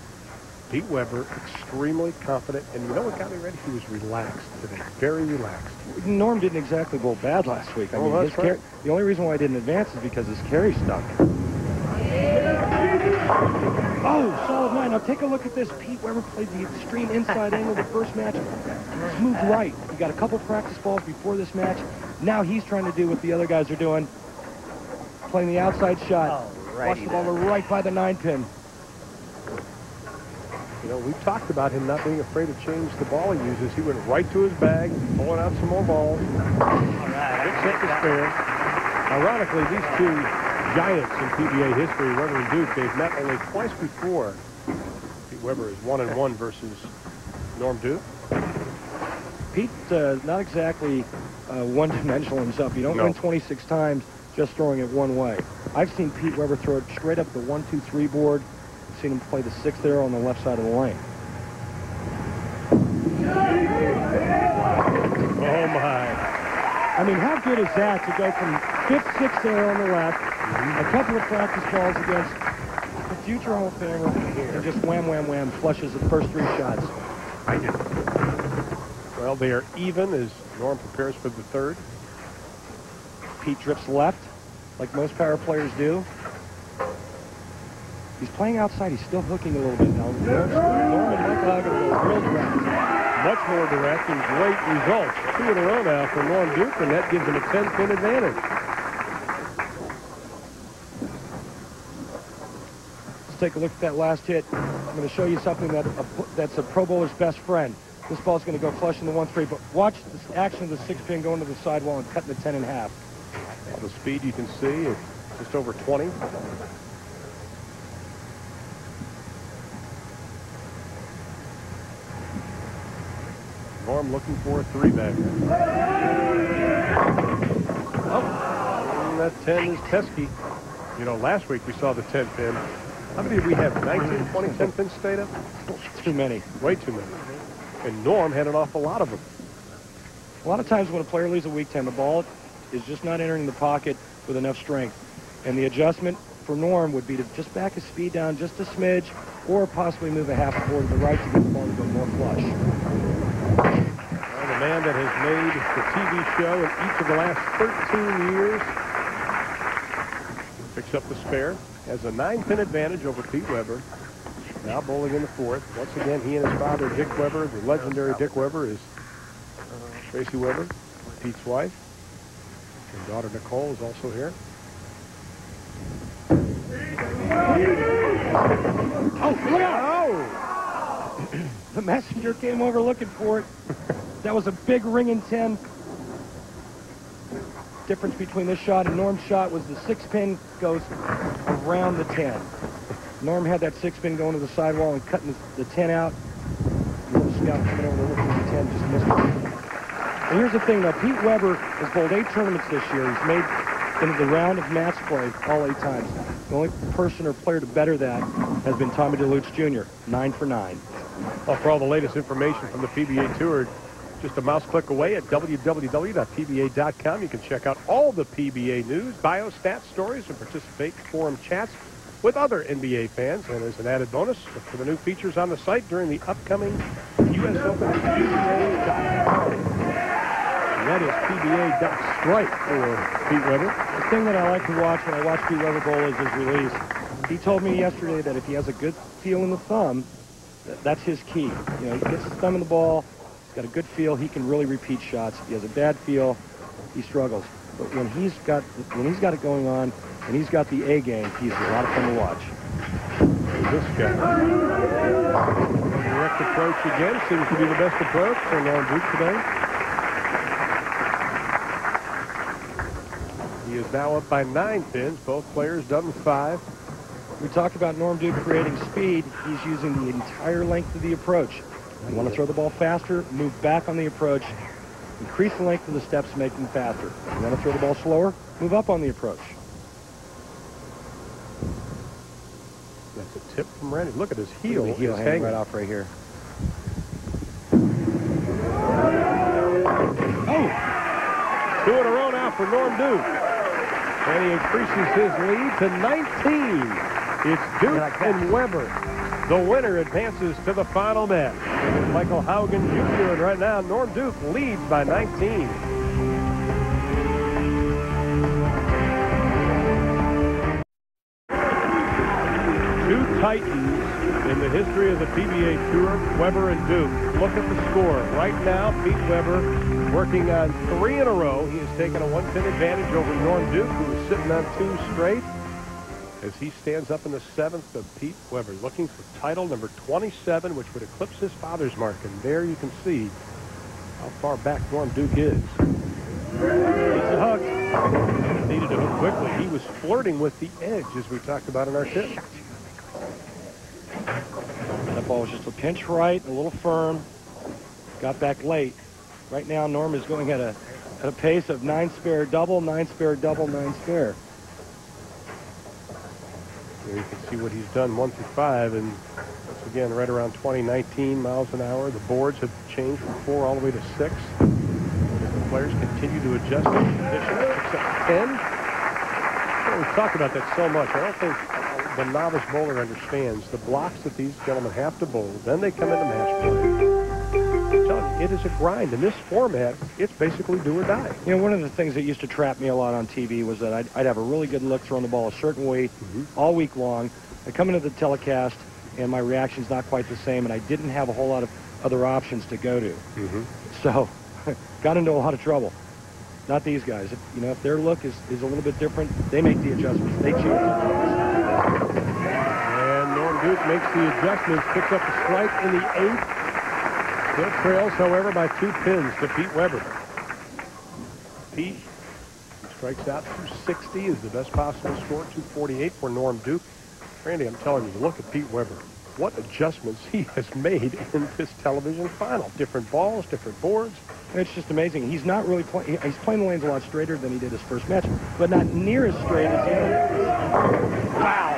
Pete Weber, extremely confident, and you know what got me ready? He was relaxed today, very relaxed. Norm didn't exactly bowl bad last week. I mean, that's right. The only reason why I didn't advance is because his carry stunk. Oh, solid 9. Now take a look at this. Pete Weber played the extreme inside angle the first match. He's moved right. He got a couple practice balls before this match. Now he's trying to do what the other guys are doing, playing the outside shot. Watch the ball right by the 9-pin. You know, we've talked about him not being afraid to change the ball he uses. He went right to his bag, pulling out some more balls. All right. Picks up the spare. Ironically, these two giants in PBA history, Weber and Duke, they've met only twice before. Pete Weber is 1-1 versus Norm Duke. Pete's not exactly one-dimensional himself. You don't win 26 times just throwing it one way. I've seen Pete Weber throw it straight up the 1-2-3 board. I've seen him play the 6th arrow on the left side of the lane. Oh, my. I mean, how good is that to go from 5th, 6th arrow on the left, a couple of practice balls against the future Hall of Famer, and just wham, wham, wham, flushes the first 3 shots. I did. Well, they are even as Norm prepares for the 3rd. Pete drifts left, like most power players do. He's playing outside. He's still hooking a little bit now. Norm and Michael Haugen go real direct. Much more direct and great results. 2 in a row now for Norm Duke, and that gives him a 10-pin advantage. Let's take a look at that last hit. I'm going to show you something that's a Pro Bowler's best friend. This ball's going to go flush in the 1-3, but watch this action of the 6-pin going to the sidewall and cutting the 10 in half. Well, the speed you can see is just over 20. Norm looking for a 3-bagger. Oh, and that 10 is pesky. You know, last week we saw the 10-pin. How many did we have? 19, 20 10-pins stayed up? Too many. Way too many. And Norm had an awful lot of them. A lot of times when a player leaves a weak 10, the ball is just not entering the pocket with enough strength. And the adjustment for Norm would be to just back his speed down just a smidge, or possibly move a half a board to the right to get the ball to go more flush. Well, the man that has made the TV show in each of the last 13 years picks up the spare, has a 9-pin advantage over Pete Weber. Now bowling in the 4th. Once again, he and his father, Dick Weber, the legendary Dick Weber, is Tracy Weber, Pete's wife. Her daughter Nicole is also here. Oh, look out! Oh! The messenger came over looking for it. That was a big ringing 10. Difference between this shot and Norm's shot was the 6-pin goes around the 10. Norm had that 6-pin going to the sidewall and cutting the 10 out. The little scout coming over looking at the 10 just missed it. And here's the thing, though. Pete Weber has bowled 8 tournaments this year. He's made into the round of match play all 8 times. The only person or player to better that has been Tommy DeLuce Jr., 9 for 9. Well, for all the latest information from the PBA Tour, just a mouse click away at www.pba.com. You can check out all the PBA news, biostats, stories, and participate in forum chats. with other NBA fans. And as an added bonus, look for the new features on the site during the upcoming U.S. Open at PBA.com. That is PBA.strike for Pete Weber. The thing that I like to watch when I watch Pete Weber bowl is his release. He told me yesterday that if he has a good feel in the thumb, that's his key. You know, he gets his thumb in the ball, he's got a good feel, he can really repeat shots. If he has a bad feel, he struggles. But when he's got it going on, and he's got the A game, he's a lot of fun to watch. This guy. Direct approach again seems to be the best approach for Norm Duke today. He is now up by 9 pins. Both players done with 5. We talked about Norm Duke creating speed. He's using the entire length of the approach. You want to throw the ball faster, move back on the approach, increase the length of the steps to make them faster. You want to throw the ball slower, move up on the approach. That's a tip from Randy. Look at his heel. His heel hanging right off right here. Oh! 2 in a row now for Norm Duke. And he increases his lead to 19. It's Duke and Weber. The winner advances to the final match. It's Michael Haugen Jr. And right now, Norm Duke leads by 19. Two titans in the history of the PBA Tour, Weber and Duke. Look at the score. Right now, Pete Weber working on 3 in a row. He has taken a 1-pin advantage over Norm Duke, who is sitting on 2 straight. As he stands up in the 7th of Pete Weber, looking for title number 27, which would eclipse his father's mark. And there you can see how far back Norm Duke is. Needs a hook. Needed to hook quickly. He was flirting with the edge, as we talked about in our tip. That ball was just a pinch right, a little firm. Got back late. Right now, Norm is going at a pace of 9 spare double, 9 spare double, 9 spare. Here you can see what he's done 1 through 5, and once again, right around 20, 19 miles an hour. The boards have changed from 4 all the way to 6. The players continue to adjust their conditions, except 10. Well, we've talked about that so much. I don't think the novice bowler understands the blocks that these gentlemen have to bowl. Then they come into match play. I'm telling you, it is a grind. In this format, it's basically do or die. You know, one of the things that used to trap me a lot on TV was that I'd have a really good look throwing the ball a certain way all week long. I come into the telecast, and my reaction's not quite the same, and I didn't have a whole lot of other options to go to. So, got into a lot of trouble. Not these guys. If their look is a little bit different, they make the adjustments. They change it. And Norm Duke makes the adjustments, picks up the strike in the 8th. Still trails, however, by 2 pins to Pete Weber. Pete strikes out 260 is the best possible score, 248 for Norm Duke. Randy, I'm telling you, look at Pete Weber. What adjustments he has made in this television final. Different balls, different boards. It's just amazing. He's not really playing. He's playing the lanes a lot straighter than he did his first match, but not near as straight as the other. Wow.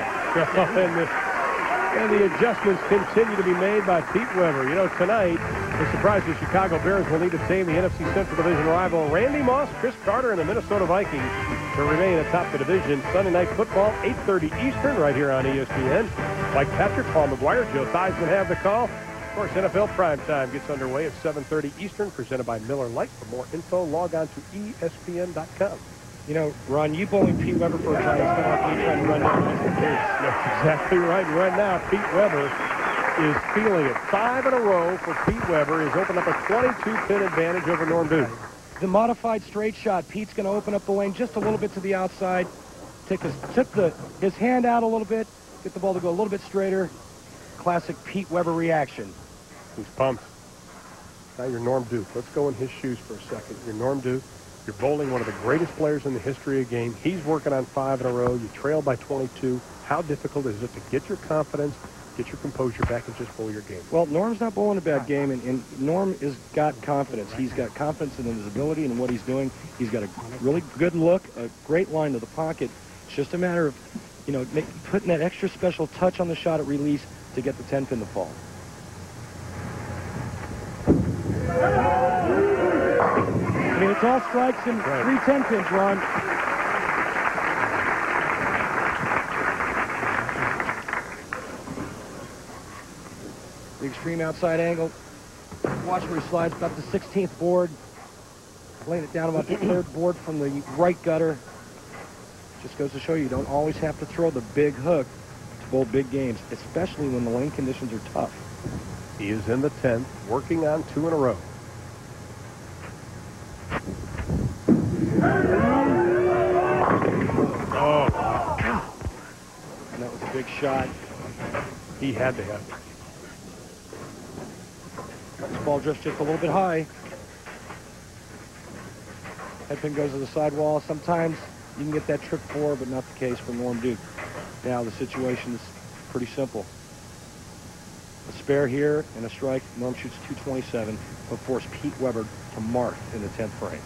And the adjustments continue to be made by Pete Weber. You know, tonight, the surprise the Chicago Bears will need to tame the NFC Central Division rival Randy Moss, Chris Carter, and the Minnesota Vikings to remain atop the division. Sunday Night Football, 8:30 Eastern, right here on ESPN. Mike Patrick, Paul McGuire, Joe Theismann have the call. Of course, NFL Primetime gets underway at 7:30 Eastern, presented by Miller Lite. For more info, log on to ESPN.com. You know, Ron, you bowling Pete Weber for a Giants fan, you trying to run down high school kids. That's exactly right. And right now, Pete Weber is feeling it. 5 in a row for Pete Weber. He's opened up a 22-pin advantage over Norm Duke. The modified straight shot. Pete's going to open up the lane just a little bit to the outside. Tip his hand out a little bit. Get the ball to go a little bit straighter. Classic Pete Weber reaction. He's pumped. Now you're Norm Duke. Let's go in his shoes for a second. You're Norm Duke. You're bowling one of the greatest players in the history of the game. He's working on 5 in a row. You trail by 22. How difficult is it to get your confidence, get your composure back, and just bowl your game? Well, Norm's not bowling a bad game, and Norm has got confidence. He's got confidence in his ability and what he's doing. He's got a really good look, a great line to the pocket. It's just a matter of, putting that extra special touch on the shot at release to get the 10-pin to fall. I mean, it's all strikes and 3 10-pins, Ron. extreme outside angle. Watch where he slides about the 16th board. Laying it down about the 3rd board from the right gutter. Just goes to show you don't always have to throw the big hook to bowl big games, especially when the lane conditions are tough. He is in the 10th, working on 2 in a row. Oh, wow. And that was a big shot. He had to have it. This ball drifts just a little bit high. Headpin goes to the sidewall. Sometimes you can get that trick 4, but not the case for Norm Duke. Now the situation is pretty simple. A spare here and a strike. Norm shoots 227, but force Pete Weber to mark in the 10th frame.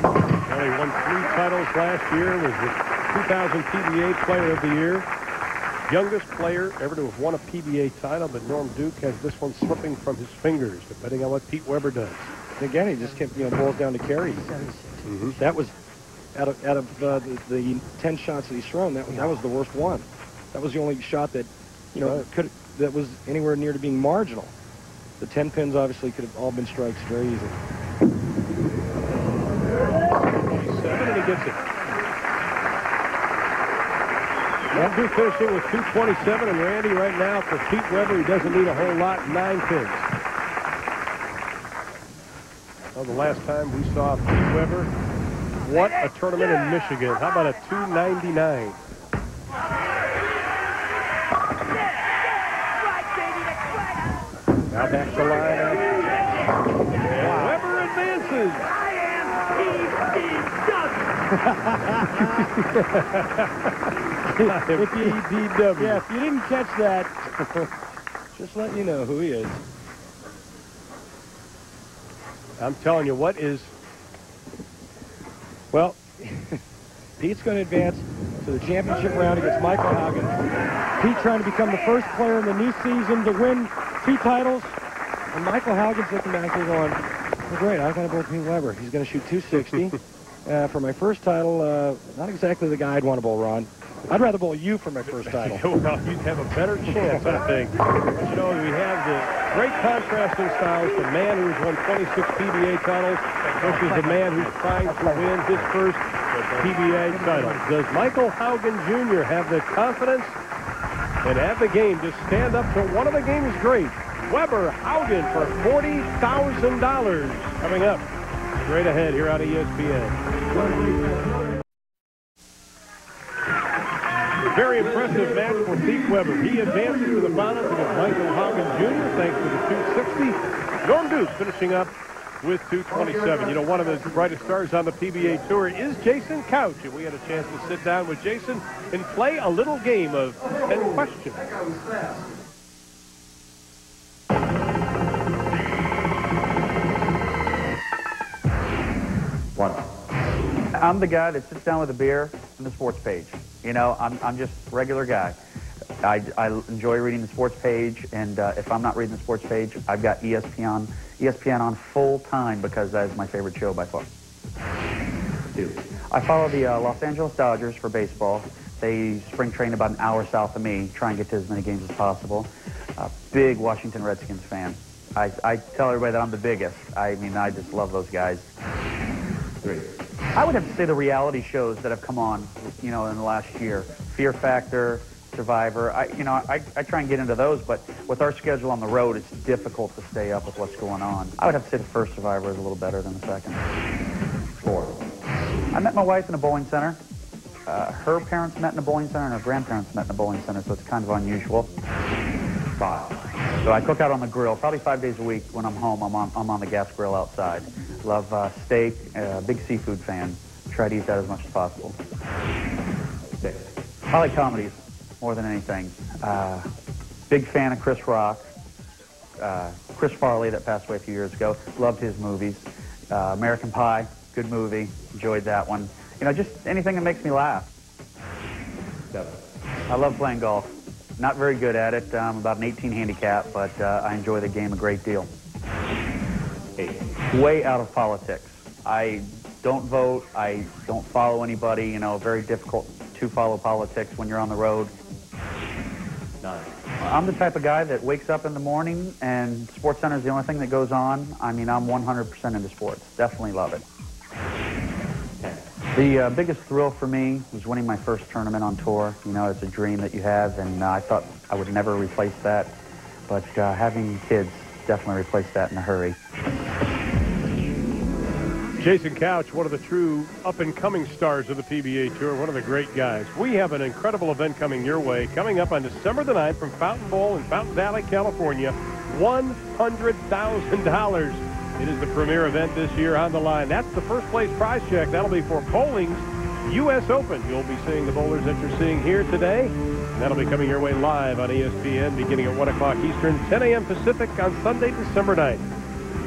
Well, he won 3 titles last year, was the 2000 PBA Player of the Year. Youngest player ever to have won a PBA title, but Norm Duke has this one slipping from his fingers, depending on what Pete Weber does. And again, he just kept, boils down to carries. That was out of the 10 shots that he's thrown. That was the worst one. That was the only shot that that was anywhere near to being marginal. The 10 pins obviously could have all been strikes very easily. 7 and he gets it. Norm Duke finishing with 227, and Randy right now for Pete Weber, he doesn't need a whole lot, 9 pins. Well, the last time we saw Pete Weber, what a tournament in Michigan. How about a 299? Now back to line. And Weber advances. If you didn't catch that, just let you know who he is. I'm telling you, what is... Well, Pete's going to advance to the championship round against Michael Haugen. Pete trying to become the first player in the new season to win 2 titles. And Michael Haugen's looking back there going, well, great, I got to bowl Pete Weber. He's going to shoot 260. For my first title, not exactly the guy I'd want to bowl, Ron. I'd rather bowl you for my first title. Well, you'd have a better chance, I think. But, we have the great contrasting styles. The man who's won 26 PBA titles versus the man who's trying to win his first PBA title. Does Michael Haugen Jr. have the confidence and have the game to stand up to one of the game's greats? Weber Haugen for $40,000 coming up. Straight ahead here on ESPN. Very impressive match for Pete Weber. He advances to the finals against Michael Haugen Jr. thanks to the 260. Norm Duke finishing up with 227. One of the brightest stars on the PBA Tour is Jason Couch, and we had a chance to sit down with Jason and play a little game of 10 questions. I'm the guy that sits down with a beer and the sports page. I'm just a regular guy. I enjoy reading the sports page, and if I'm not reading the sports page, I've got ESPN on full time because that is my favorite show by far. I follow the Los Angeles Dodgers for baseball. They spring train about an hour south of me, try and get to as many games as possible. Big Washington Redskins fan. I tell everybody that I'm the biggest. I just love those guys. I would have to say the reality shows that have come on, in the last year. Fear Factor, Survivor. I try and get into those, but with our schedule on the road, it's difficult to stay up with what's going on. I would have to say the first Survivor is a little better than the second. 4. I met my wife in a bowling center. Her parents met in a bowling center, and her grandparents met in a bowling center, so it's kind of unusual. 5. So I cook out on the grill, probably 5 days a week. When I'm home, I'm on the gas grill outside. Love steak, big seafood fan. Try to eat that as much as possible. 6. I like comedies more than anything. Big fan of Chris Rock. Chris Farley, that passed away a few years ago. Loved his movies. American Pie, good movie. Enjoyed that one. Just anything that makes me laugh. 7. I love playing golf. Not very good at it. I'm about an 18 handicap, but I enjoy the game a great deal. 8. Way out of politics. I don't vote. I don't follow anybody. Very difficult too follow politics when you're on the road. None. I'm the type of guy that wakes up in the morning and SportsCenter is the only thing that goes on. I mean, I'm 100% into sports. Definitely love it. The biggest thrill for me was winning my first tournament on tour. You know, it's a dream that you have, and I thought I would never replace that. But having kids definitely replaced that in a hurry. Jason Couch, one of the true up-and-coming stars of the PBA Tour, one of the great guys. We have an incredible event coming your way, coming up on December the 9th from Fountain Bowl in Fountain Valley, California. $100,000. It is the premier event this year on the line. That's the first place prize check. That'll be for bowling's U.S. Open. You'll be seeing the bowlers that you're seeing here today. And that'll be coming your way live on ESPN beginning at 1 o'clock Eastern, 10 a.m. Pacific on Sunday, December 9th.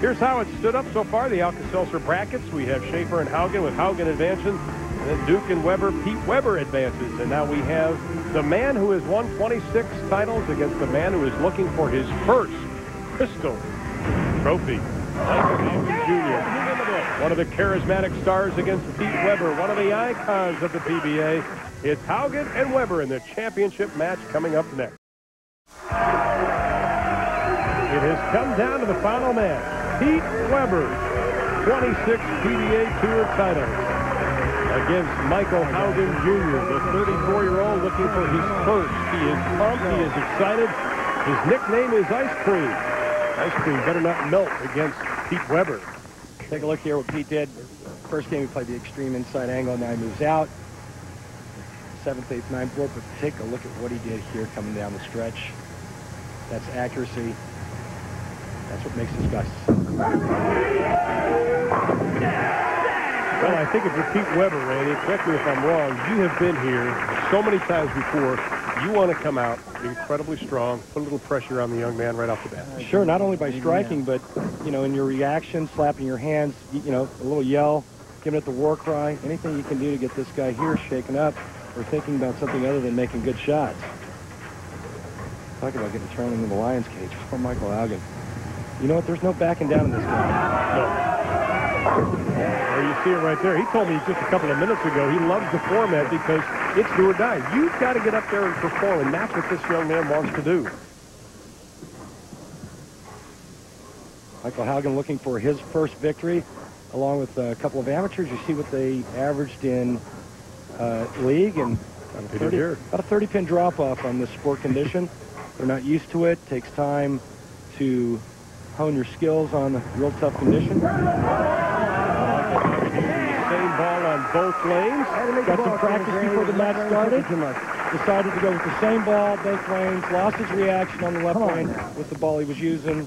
Here's how it stood up so far. The Alka-Seltzer brackets. We have Shafer and Haugen with Haugen advancing. And then Duke and Weber, Pete Weber advances. And now we have the man who has won 26 titles against the man who is looking for his first Crystal Trophy. Michael Haugen Jr. One of the charismatic stars against Pete Weber, one of the icons of the PBA. It's Haugen and Weber in the championship match coming up next. It has come down to the final match. Pete Weber, 26 PBA Tour titles against Michael Haugen Jr., the 34-year-old looking for his first. He is pumped. He is excited. His nickname is Ice Cream. Ice Cream better not melt against Pete Weber. Take a look here what Pete did. First game he played the extreme inside angle. Now he moves out. 7th, 8th, 9th, 4th. But take a look at what he did here coming down the stretch. That's accuracy. That's what makes this guy. Well, I think if you're Pete Weber, Randy, correct me if I'm wrong, you have been here so many times before. You want to come out incredibly strong, put a little pressure on the young man right off the bat. Sure, not only by striking, but, you know, in your reaction, slapping your hands, you know, a little yell, giving it the war cry, anything you can do to get this guy here shaken up or thinking about something other than making good shots. Talk about getting thrown into the lion's cage. Poor Michael Haugen. You know what? There's no backing down in this guy. No. There you see it right there. He told me just a couple of minutes ago he loves the format because it's do or die. You've got to get up there and perform, and that's what this young man wants to do. Michael Haugen looking for his first victory, along with a couple of amateurs. You see what they averaged in league, and about a 30-pin drop-off on this sport condition. They're not used to it. Takes time to hone your skills on the real tough condition. Same ball on both lanes. Got some practice before the match started. Decided to go with the same ball, both lanes. Lost his reaction on the left lane with the ball he was using.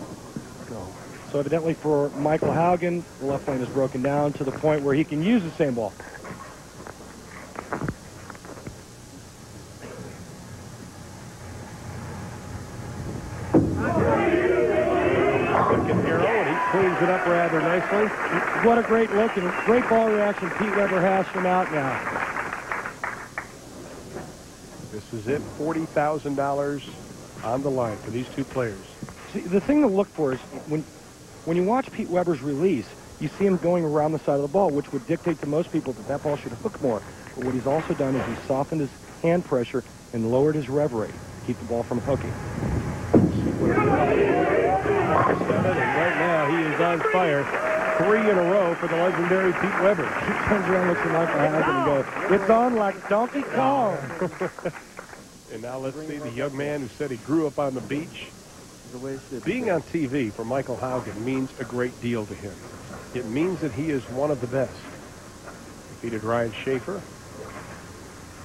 So evidently for Michael Haugen, the left lane is broken down to the point where he can use the same ball. Cleans it up rather nicely. What a great look and great ball reaction Pete Weber has from out now. This is it, $40,000 on the line for these two players. See, the thing to look for is when you watch Pete Weber's release, you see him going around the side of the ball, which would dictate to most people that that ball should hook more. But what he's also done is he's softened his hand pressure and lowered his rev rate to keep the ball from hooking. And right now he is on fire. 3 in a row for the legendary Pete Weber. He turns around, looks at Michael Haugen and goes, "It's on like Donkey Kong." And now let's see the young man who said he grew up on the beach. Being on TV for Michael Haugen means a great deal to him. It means that he is one of the best. Defeated Ryan Shafer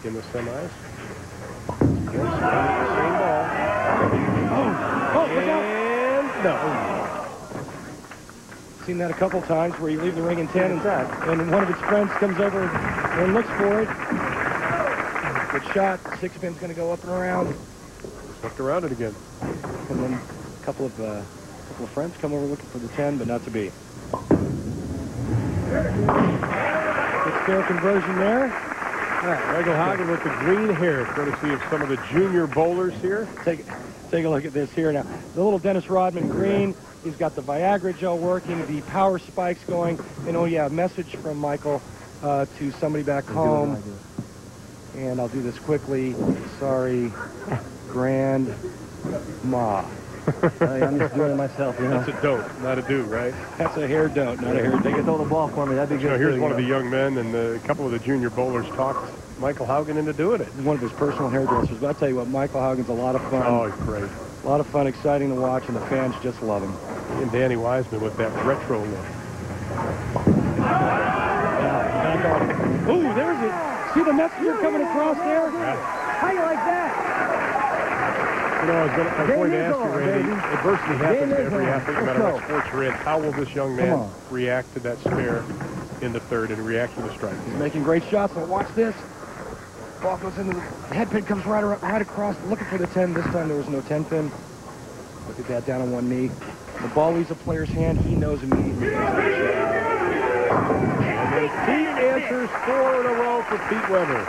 in the semis. Same ball. No. Seen that a couple times where you leave the ring in 10 and one of its friends comes over and looks for it. Good shot. 6-pin's going to go up and around. Hooked around it again. And then a couple of friends come over looking for the 10, but not to be. Good spare conversion there. Michael Haugen with the green hair, courtesy of some of the junior bowlers here. Take a look at this here now. The little Dennis Rodman green. He's got the Viagra gel working, the power spikes going. And oh yeah, a message from Michael to somebody back home. And I'll do this quickly. Sorry, Grandma. I'm just doing it myself, you know. That's a dope, not a do, right? That's a hair don't, not a hair They do. could throw the ball for me. That'd be good. Here's too, one you of the know. young men, and a couple of the junior bowlers talked Michael Haugen into doing it. One of his personal hairdressers. But I'll tell you what, Michael Haugen's a lot of fun. Oh, he's great. A lot of fun, exciting to watch, and the fans just love him. And Danny Wiseman with that retro look. Ooh, there's it. See the messenger coming across there? How you like that? You know, I was going to ask you, Randy, adversity happens to every athlete, no matter what sport you're in. How will this young man react to that spare in the third and react to the strike? He's making great shots, but watch this. Ball goes into the head pin, comes right across, looking for the 10. This time there was no 10 pin. Look at that, down on one knee. The ball leaves a player's hand, he knows immediately. And then Pete answers 4 in a row for Pete Weber.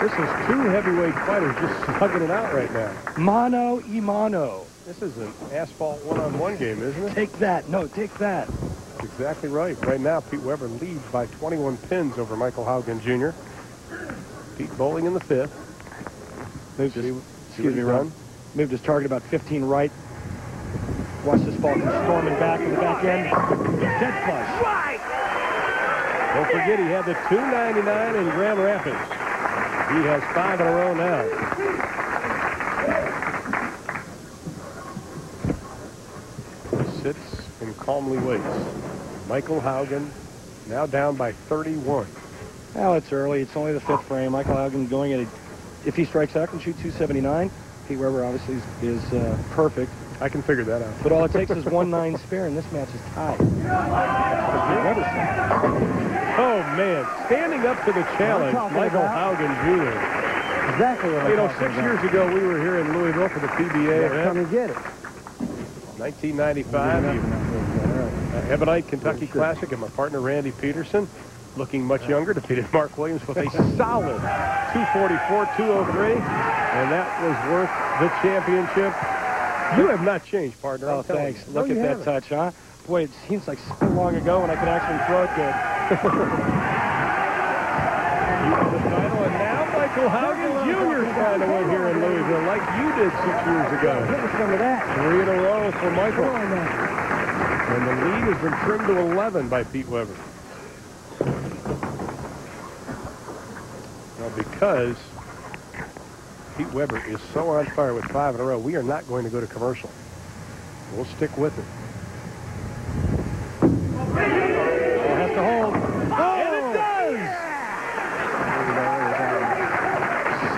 This is 2 heavyweight fighters just slugging it out right now. Mano y mano. This is an asphalt one-on-one game, isn't it? Take that. No, take that. That's exactly right. Right now, Pete Weber leads by 21 pins over Michael Haugen Jr. Pete bowling in the 5th. Excuse me, Ron. Moved his target about 15 right. Watch this ball come storming back in the back end. Dead flush. Don't forget he had the 299 in Grand Rapids. He has 5 in a row now. He sits and calmly waits. Michael Haugen now down by 31. Well, it's early. It's only the 5th frame. Michael Haugen going at if he strikes out, can shoot 279. Pete Weber obviously is perfect. I can figure that out. But all it takes is 1-9 spare, and this match is tied. Oh, man. Standing up to the challenge, Michael Haugen Jr. Exactly what You know, 6 years ago, we were here in Louisville for the PBA event. Come and get it. 1995, the Ebonite Kentucky Classic, and my partner Randy Peterson, looking much younger, defeated Mark Williams with a solid 244, 203, and that was worth the championship. You have not changed, partner. Oh, thanks. Look at that touch, huh? Boy, it seems like so long ago when I could actually throw it good. The title, and now Michael Haugen Jr. is trying to win here in Louisville like you did 6 years ago. Some of that. 3 in a row for Michael. And the lead has been trimmed to 11 by Pete Weber. Now, because Pete Weber is so on fire with 5 in a row, we are not going to go to commercial. We'll stick with it. It has to hold. And it does!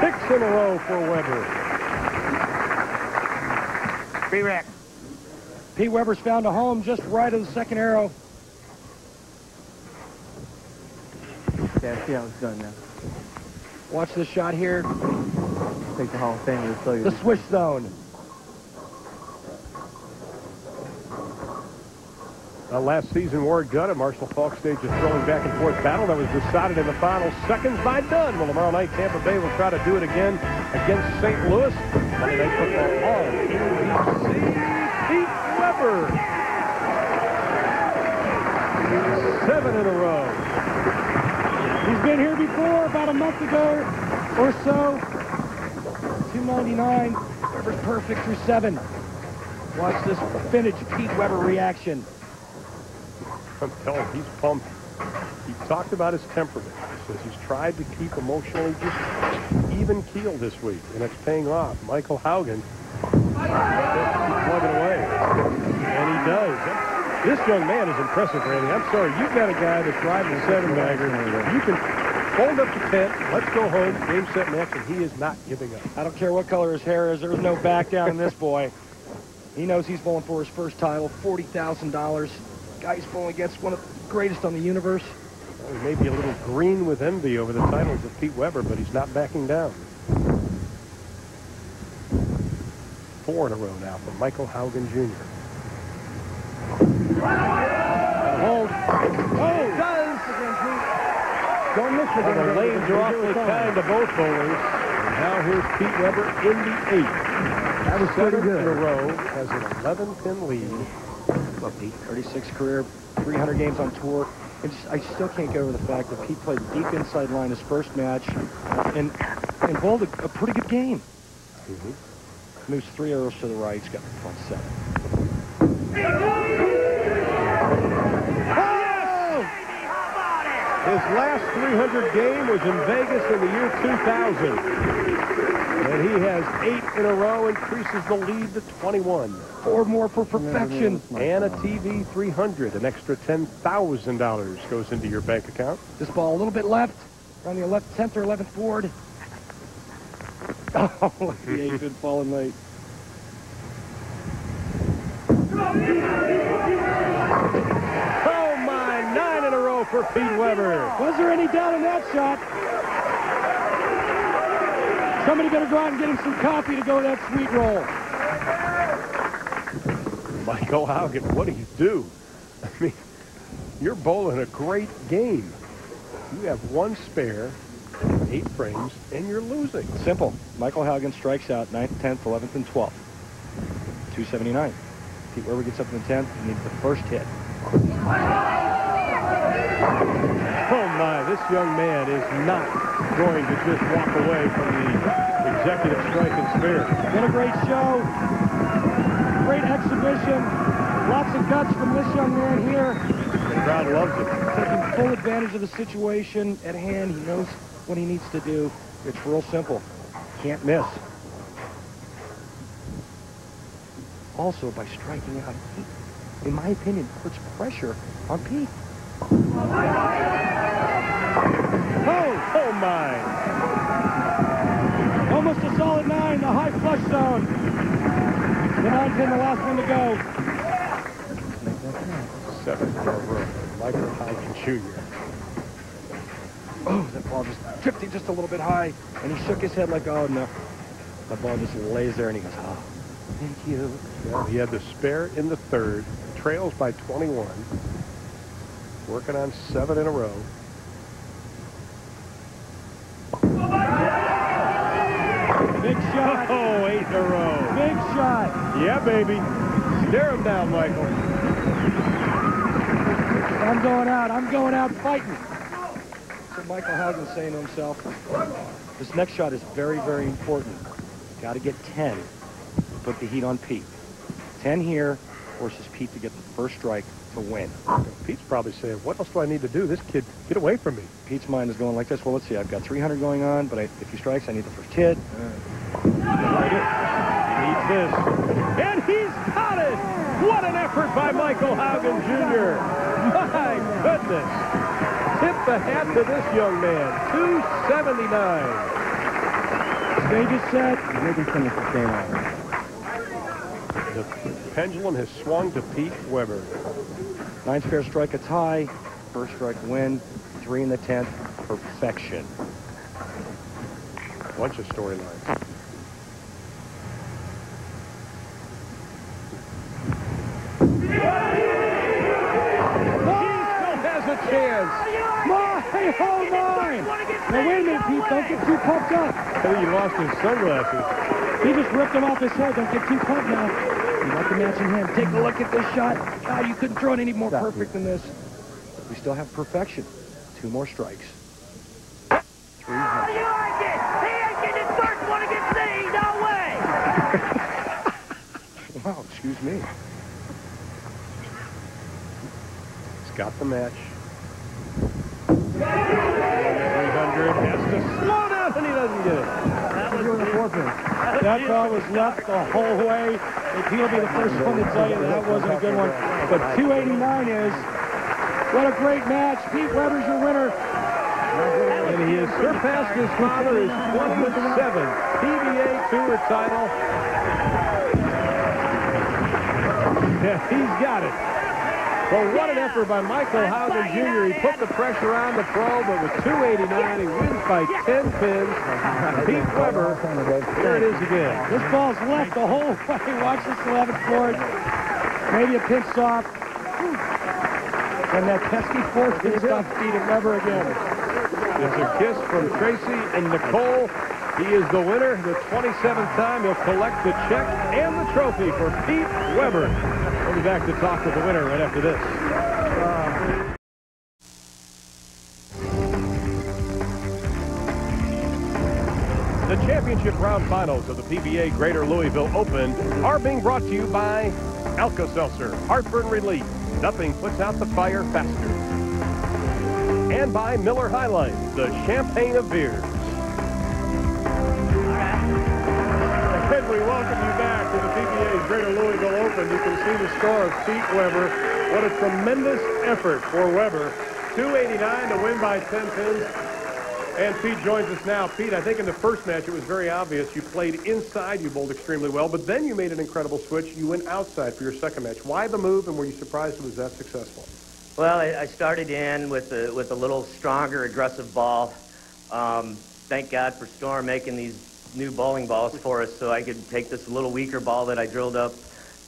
6 in a row for Weber. Pre-rack. Pete Weber's found a home just right of the second arrow. Yeah, see how it's done now. Watch this shot here. Take the Hall of Fame to show you. The swish zone. Last season, Ward Gunn at Marshall Falk Stage is throwing back and forth battle that was decided in the final seconds by Dunn. Well, tomorrow night, Tampa Bay will try to do it again against St. Louis. Monday Night Football on ABC. Pete Weber. 7 in a row. He's been here before about a month ago or so. 299. Weber's perfect through 7. Watch this vintage Pete Weber reaction. I'm telling you, he's pumped. He talked about his temperament. He says he's tried to keep emotionally just even keel this week, and it's paying off. Michael Haugen keep plugging away, and he does. This young man is impressive, Randy. I'm sorry, you've got a guy that's riding the 7-bagger. You can fold up the tent, let's go home, game, set, match, and he is not giving up. I don't care what color his hair is. There's no back down in this boy. He knows he's bowling for his first title, $40,000. Guy he's bowling against one of the greatest on the universe. Well, he may be a little green with envy over the titles of Pete Weber, but he's not backing down. 4 in a row now for Michael Haugen Jr. Hold. Oh, it does! Don't miss it. Well, the lanes are awfully kind to both bowlers. And now here's Pete Weber in the 8th. That was pretty 7 good. in a row, has an 11-pin lead. Look, Pete, 36 career, 300 games on tour. I still can't get over the fact that Pete played deep inside line his first match and bowled a pretty good game. Moves 3 arrows to the right. He's got the front 7. His last 300 game was in Vegas in the year 2000. And he has 8 in a row, increases the lead to 21. 4 more for perfection. And a TV 300. An extra $10,000 goes into your bank account. This ball a little bit left. On the 10th or 11th board. Oh, the 8 been falling late. Oh, my, 9 in a row for Pete Weber. Was there any doubt in that shot? Somebody better go out and get him some coffee to go with that sweet roll. Michael Haugen, what do you do? I mean, you're bowling a great game. You have 1 spare, 8 frames, and you're losing. Simple. Michael Haugen strikes out 9th, 10th, 11th, and 12th. 279. Pete Weber gets up in the 10th and needs the first hit. Oh, my, this young man is not going to just walk away from the executive strike and spare. Been a great show. Great exhibition. Lots of guts from this young man here. The crowd loves it. Taking full advantage of the situation at hand. He knows what he needs to do. It's real simple. Can't miss. Also, by striking out Pete, in my opinion, puts pressure on Pete. Oh, my. Almost a solid 9, the high flush zone. The 9 pin, the last one to go. 7 in a row. Michael Haugen Jr. Oh, that ball just drifted just a little bit high, and he shook his head like, oh, no. The ball just lays there, and he goes, oh, thank you. Yeah, he had the spare in the 3rd, trails by 21, working on 7 in a row. Big shot. Oh, 8 in a row. Big shot. Yeah, baby. Stare him down, Michael. I'm going out fighting. So Michael Haugen saying to himself, this next shot is very, very important. Got to get 10 to put the heat on Pete. 10 here forces Pete to get the first strike to win. Pete's probably saying, what else do I need to do? This kid, get away from me. Pete's mind is going like this. Well, let's see. I've got 300 going on, but if he strikes, I need the first hit. He needs this. And he's got it! What an effort by Michael Haugen Jr. My goodness. Tip the hat to this young man. 279. Stage is set. The pendulum has swung to Pete Weber. 9 spare strike a tie. First strike win. 3 in the 10th. Perfection. Bunch of storylines. Chance. My, oh my! Now wait a minute, Pete. Don't get too pumped up. I think he lost his sunglasses. He just ripped them off his head. Don't get too pumped now. You got the match in hand. Take a look at this shot. God, you couldn't throw it any more perfect than this. We still have perfection. 2 more strikes. 300. He ain't getting his first one against me. No way. Wow, excuse me. He's got the match. 300 has to slow down, and he doesn't get it. That ball was left the whole way. And he'll be the first one to tell you that wasn't a good one. But 289 is. What a great match. Pete Weber's your winner. And he has surpassed his father, his 27th PBA Tour title. Yeah, he's got it. Well, what an effort by Michael Haugen Jr. He put the pressure on the pro, but with 289, he wins by 10 pins. Pete Weber, here it is again. This ball's left the whole way. Watch this 11th board. Maybe a pinch soft. And that pesky fourth gets off Pete and Weber again. It's a kiss from Tracy and Nicole. He is the winner. The 27th time he'll collect the check and the trophy for Pete Weber. We'll be back to talk with the winner right after this. The championship round finals of the PBA Greater Louisville Open are being brought to you by Alka-Seltzer, heartburn relief. Nothing puts out the fire faster. And by Miller High Life, the champagne of beers. And we welcome you back to the PBA Greater Louisville Open. You can see the score of Pete Weber. What a tremendous effort for Weber. 289 to win by 10 pins. And Pete joins us now. Pete, I think in the first match it was very obvious. You played inside, you bowled extremely well, but then you made an incredible switch. You went outside for your second match. Why the move, and were you surprised it was that successful? Well, I started in with a little stronger, aggressive ball. Thank God for Storm making these new bowling balls for us so I could take this little weaker ball that I drilled up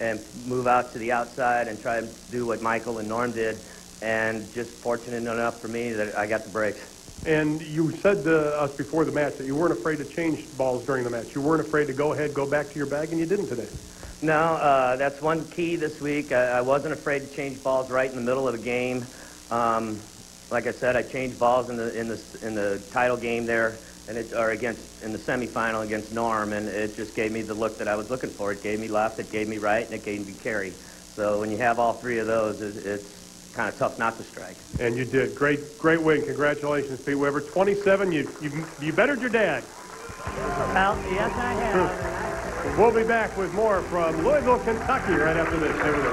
and move out to the outside and try to do what Michael and Norm did, and just fortunate enough for me that I got the breaks. And you said to us before the match that you weren't afraid to change balls during the match. You weren't afraid to go ahead, go back to your bag, and you didn't today. No, that's one key this week. I wasn't afraid to change balls right in the middle of a game. Like I said, I changed balls in the title game there, and in the semifinal against Norm, and it just gave me the look that I was looking for. It gave me left, it gave me right, and it gave me carry. So when you have all three of those, it's kind of tough not to strike. And you did. Great win. Congratulations, Pete Weber. 27, you bettered your dad. Well, yes, I have. We'll be back with more from Louisville, Kentucky right after this. Here we go.